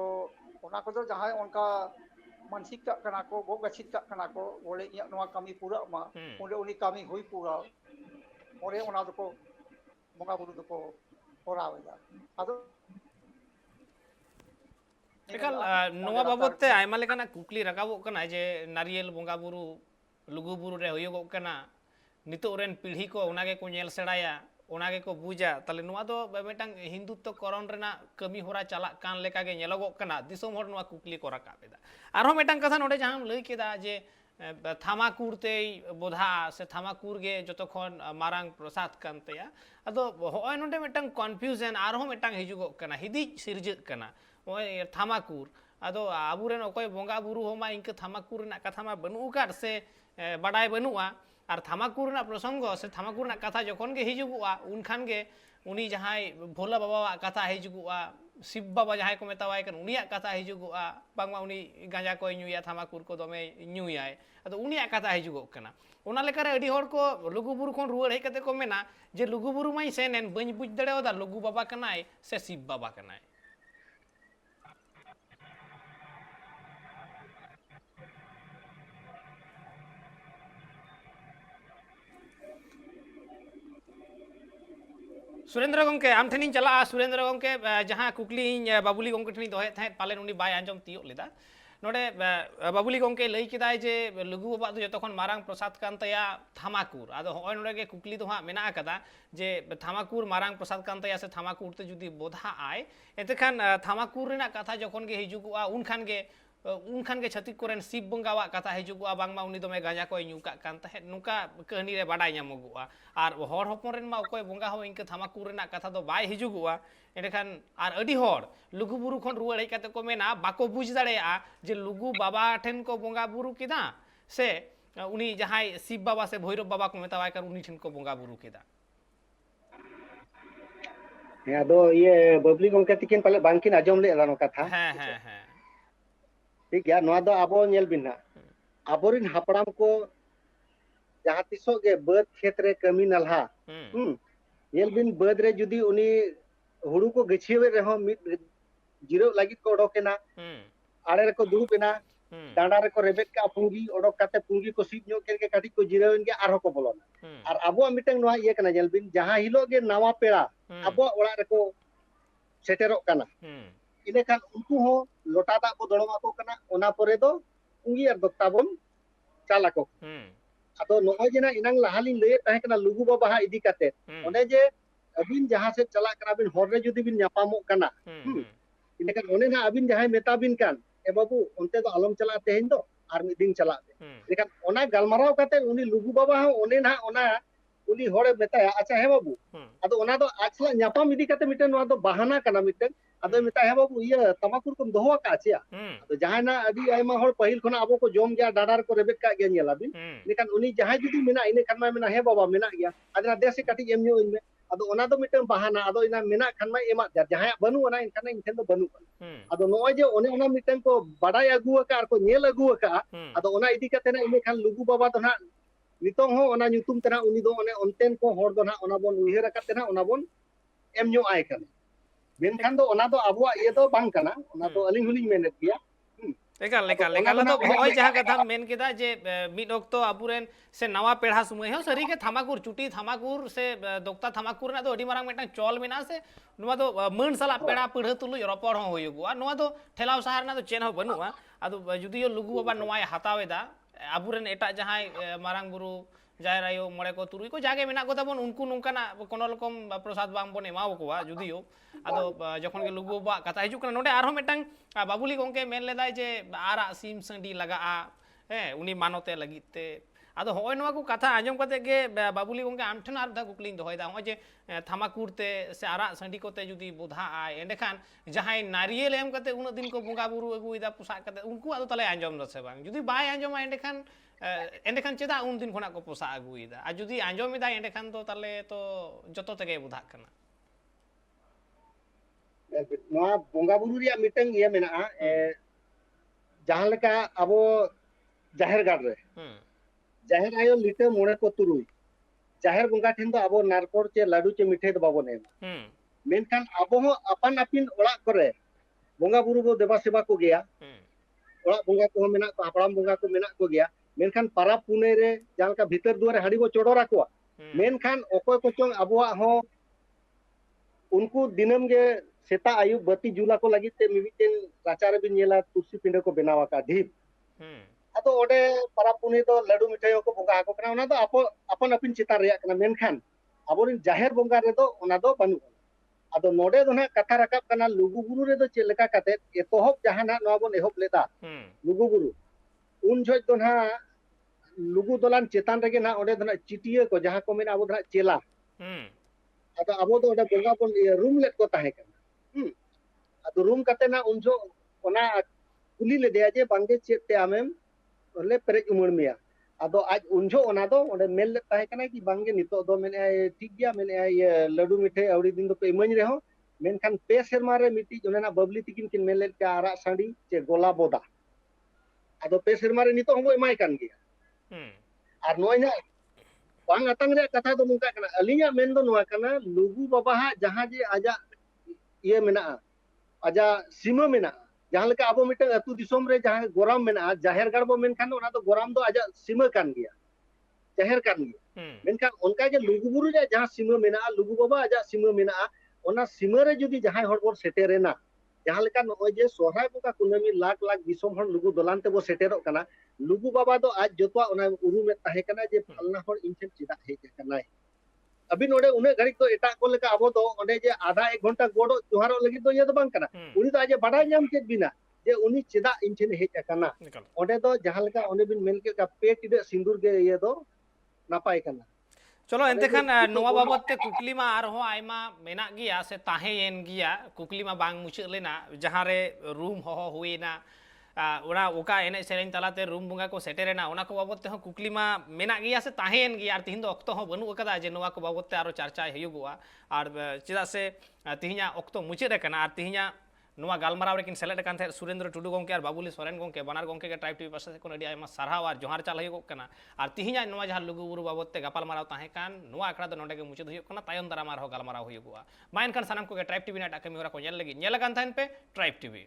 ओना को दो जहां उनका मानसिक का कना को गो गछित का कना को बोले इया नवा कमी पूरा मा ओंडे उनी कमी हुई पूरा ओरे ओना दो को बोंगा बुरु दो को कोरावेदा आदो एकाल नोवा बाबते आयमा लेकाना कुकली रकाबो कना जे नारियल बोंगा बुरु लुगु बुरु रे होयोगो कना नितो रेन पीढ़ी को ओनागे को नेल सेड़ाया ओनागे को बुझा ताले नोवा दो बेटांग हिंदुत्व करण रेना कमी होरा चला कान लेका गे नेलोगो कना दिसोम होर नोवा कुकली को रकाबेदा आरो मेटांग कथा नोडे जहां लई केदा जे थामाकुरते बोधा से थामाकुर गे जतखन मारांग प्रसाद कानतेया अदो होय नोडे मेटांग कन्फ्यूजन आरो मेटांग हिजुगो कना हिदी सिरजक कना ओय थामाकुर अदो आबुरेन अकोय बोंगा बुरु होमा इंक थामाकुर ना कथा मा बनु कार से बाडाय बनुआ और थामाकुर ना प्रसंग से थामाकुर ना कथा जखन गे हिजुगुआ उनखान गे उनी जहाय भोला बाबा कथा हिजुगुआ शिव बाबा जहाय को मेतावाय कन उनिया कथा हिजुगुआ बांगमा उनी गांजा को न्यूया थामाकुर को दमे न्यूयाय अदो उनिया कथा हिजुगो कना ओना लेकारे अडी होड़ को लुगु बुरु खन रुवाड़ हे कते को मेना जे लुगु बुरु माई सेनेन बኝ बुझ दड़ेओदा लुगु बाबा कनाय से शिव बाबा कनाय सुरेंद्र गंके आम ठेनी चला सुरेंद्र गंके जहां कुकली बाबुली गंके ठेनी दोहे थे पालेन उनी बाय आंजम तियो लेदा नोडे बाबुली गंके लई किदाय जे लुगु बाबा दो जतखन मारांग प्रसाद कान तया थामाकुर आदो होय नोडे गे कुकली दो हा मेना कदा जे थामाकुर मारांग प्रसाद कान तया से थामाकुर ते जुदी बोधा आय एतेखान थामाकुर रेना कथा जखन गे हिजुगुआ उनखान गे छतिक कोरेन शिव बंगावा कथा हिजुगुआ बांगमा उनी दमे गांजा को न्यूका कान तहे नुका कहनी रे बाडाय ᱧᱟᱢᱚᱜᱚᱜᱼᱟ आर हर हपन रेन मा अकोय बंगा हो इंक थामाकुर रेना कथा दो बाय हिजुगुआ एंडेखान आर अडी हर लुगु बुरु खन रुवाड़ हेज काते को मेना बाको बुझ दाड़ेया जे लुगु बाबा ठेन को बंगा बुरु केदा से उनी जहाय शिव बाबा से भैरव बाबा को मेतावाय कर उनी ठेन को बंगा बुरु केदा हे आदो ये बबली गंके तिकिन पाले बांकिन आजम ले लानो कथा हाँ हाँ हाँ ठीक गया नोआ दो आबो नेल बिना आबोरिन हापड़ाम को जहां तिसो गे बद खेत रे कमी नलहा नेल बिन बद रे जुदी उनी हुड़ू को गछिवे रे हो मिद जिरो लागित को ओडोकेना आड़े रे को दुड़ुबेना डांडा रे को रेबेट का पुंगी ओडोक काते पुंगी को सीप नो के काटी को जिरोइन गे आरो को बोलोना और आबो मिटंग नोआ ये कना नेल बिन जहां हिलो गे नावा पेड़ा आबो ओड़ा रे को सेटेरो कना इने खान उनको हो लोटा दाग को दड़ोमा को कना ओना परे दो पुंगी और दोक्ता बोन चाला को आदो नोय जेना इनांग लाहालिन लय तहे कना लुगु बाबा हा इदी काते ओने जे अबिन जहां से चला कना बिन होर रे जुदी बिन न्यापामो कना इने खान ओने ना अबिन जहां मेता बिन कान ए बाबू ओनते दो आलम चला तेहेन दो आर मिद दिन चला दे खान ओना गालमाराव काते उनी लुगु बाबा हा ओने ना ओना उनी होरे मेताया अच्छा हे बाबू आदो ओना दो आजला न्यापाम इदी काते मिटन नोआ दो बहाना कना मिटन आदो मिता हे बाबू ये तमाकुर को दोहो का आछिया आदो जहाना अडी आयमा होर पहिल खना आबो को जोम गया डाडार को रेबेक का गया नेला बिन लेकिन उनी जहां जुदी मेना इने खान मा मेना हे बाबा मेना गया आदना देसी काटी एम न्यू इनमे आदो ओना दो मिटन बहाना आदो इना मेना खान मा एमा जहां बनु ओना इनखान इनथेन दो बनु आदो नोय जे ओने ओना मिटन को बाडाय अगु का और को नेल अगु का आदो ओना इदी काते ना इने खान लुगु बाबा तो ना नितों हो ओना ᱧᱩᱛᱩᱢ तेना उनी दो ओने ओनतेन को होर दो ना ओना बोन उहिर काते ना ओना बोन एम ᱧᱚᱜ आय कना बेनखान दो ओना दो आबुआ ये दो बांग कना ओना दो अलिंग हुलिंग मेनेत गया एकाल एकाल एकाल तो होय जहां कथा मेन केदा जे मिड ऑक्टो आबुरेन से नवा पेढ़ा समय हो सरी के थामाकुर चुटी थामाकुर से दोक्ता थामाकुर ना दो अडी मारांग मेटा चोल मेना से नुवा दो मन साला पेड़ा पढ़ तुलु रपड़ हो होयुगुआ नुवा दो ठेलाव शहर ना तो चेन हो बनुआ आदो जुदियो लुगु बाबा नवाय हातावेदा आबुरेन एटा जहां मारांग बुरु जाय रायो मरे को तुरुई को जागे मेना को ताबन उनको नोंकाना कोनो रकम प्रसाद बांग बने माव कोवा जुदियो आदो जखन के लुगु बाबा कथा हिजु कना नोडे आरो मेटांग बाबुली गंके मेन लेदाय जे आरा सीम संडी लगाआ हे उनी मानोते लगिते आदो होय नवा को कथा आंजम कते गे बाबुली गंके आम ठन आर दा कुकलिन दोहयदा हो जे थामाकुरते से आरा संडी कोते जुदी बोधा आय एंडेखान जहाय नारियल एम कते उन दिन को बंगा बुरु अगुइदा पुसा कते उनको आदो तले आंजम दसे बांग जुदी बाय आंजम एंडेखान एंडेखान चेदा उन दिन खना को पोसा अगुइदा आ जुदी आंजमिदा एंडेखान तो ताले तो जतो तेगे बुधा कना नोआ बंगा बुरु रिया मिटंग ये मेना जहां लेका अबो जाहिर गाड़ रे जाहिर आयो लिटर मोड़े को तुरुई जाहिर बंगा ठेन दो अबो नारकोर चे लाडू चे मिठाई दो बाबो नेमा मेनखान अबो हो अपन अपिन ओड़ा करे बंगा बुरु बो देवा सेवा को गया ओड़ा बंगा को मेना को हपड़ाम बंगा को मेना को गया मेनखान पारा पुने रे जहां का भीतर दुआरे हाड़ी बो चोडोरा को मेनखान ओकोय को चोंग अबो हो उनको दिनम गे सेता आयु बत्ती जुला को लगी ते मिमिटेन राचारे बिन येला तुलसी पिंड को बनावा का ढीप अतो ओडे पारा पुने दो लाडू मिठाई को बंगा को कना ओना दो अपन अपिन चिता रेया कना मेनखान अबोरिन जाहिर बंगा रे दो ओना दो बानु अदो नोडे दो ना कथा रकाब कना लुगु गुरु रे दो चेलका काते एतोहब जहाना नवा बन एहब लेदा लुगु गुरु उन जोज दो ना लुगु दोलान चेतान रेगे ना ओडे दो ना चिटिया को जहां को मेना अबो दो चेला अदो अबो दो ओडे बंगा बन रूम लेट को ताहे कना अदो रूम कते ना उन जो ओना कुली ले दे जे बांगे चेते आमेम ओले पेरे उमर मिया अदो आज उनजो ओना दो ओडे मेल ले ताहे कना कि बांगे नितो दो मेने ठीक गया मेने ये लड्डू मिठाई अवड़ी दिन दो पे इमन रे हो मेनखान पे सेरमा रे मिटी ओना बबली तिकिन किन मेल ले का आरा साड़ी चे गोला बोदा अदो पे सेरमा रे नितो हमो एमाय कान गया आर नोय ना बांग अतंग रे कथा दो मुका कना अलिया मेन दो नोआ कना लुगु बाबा हा जहां जे आजा ये मेना आजा सीमा मेना जहां लेका अबो मिटन अतु दिसोम रे जहां गोराम मेना जाहिर गाड़ बो मेनखान ओना तो गोराम दो आजा सीमा कान गया जाहिर कान गया मेनखान उनका जे लुगु बुरु रे जहां सीमा मेना लुगु बाबा आजा सीमा मेना ओना सीमा रे जुदी जहां हर बोर सेटेरेना जहां लेका नोय जे सोहराय बुका कुनमी लाख लाख दिसोम हर लुगु दोलान ते बो सेटेरो कना लुगु बाबा दो आज जोतवा ओना उरु में ताहे कना जे फलना हर इनसे चिदा हे कना अभी नोडे उन्हें घड़ी तो एटा को लेका अबो तो ओंडे जे आधा एक घंटा गोडो जोहारो लगी तो ये तो बांग कना उनी तो आज बड़ा नाम चेक बिना जे उनी चिदा इनचेन हेज कना ओंडे तो जहां लेका ओने बिन मेल के का पेट इदे सिंदूर गे ये तो नापाय कना चलो एंते खान नोवा बाबत ते कुकली मा आर हो आयमा मेना गिया से ताहे येन गिया कुकली मा बांग मुचे लेना जहां रे रूम हो हुईना ओना ओका एने सेरेन तलाते रूम बुंगा को सेटेरेना ओना को बाबत ते हो कुकली मा मेना गिया से ताहेन गिया आर तिहिन दो अक्तो हो बनु कदा जे नोवा को बाबत ते आरो चर्चा हयुगुआ आर चिदा से तिहिना अक्तो मुचे रे कना आर तिहिना नोवा गालमाराव रेकिन सेलेक्ट कान थे सुरेंद्र टुडू गोंके आर बाबुली सोरेन गोंके बानार गोंके के ट्राइब टीवी पासे से कोन अडी आयमा सारहाव आर जोहार चाल हयुगो कना आर तिहिना नोवा जहां लुगु बुरु बाबत ते गापाल माराव ताहे कान नोवा आखड़ा दो नोंडे के मुचे हयुग कना तायम दाराम आर हो गालमाराव हयुगुआ माइन खान सानाम को के ट्राइब टीवी ना टाके मिहोरा को नेल लगी नेल कान थाइन पे ट्राइब टीवी।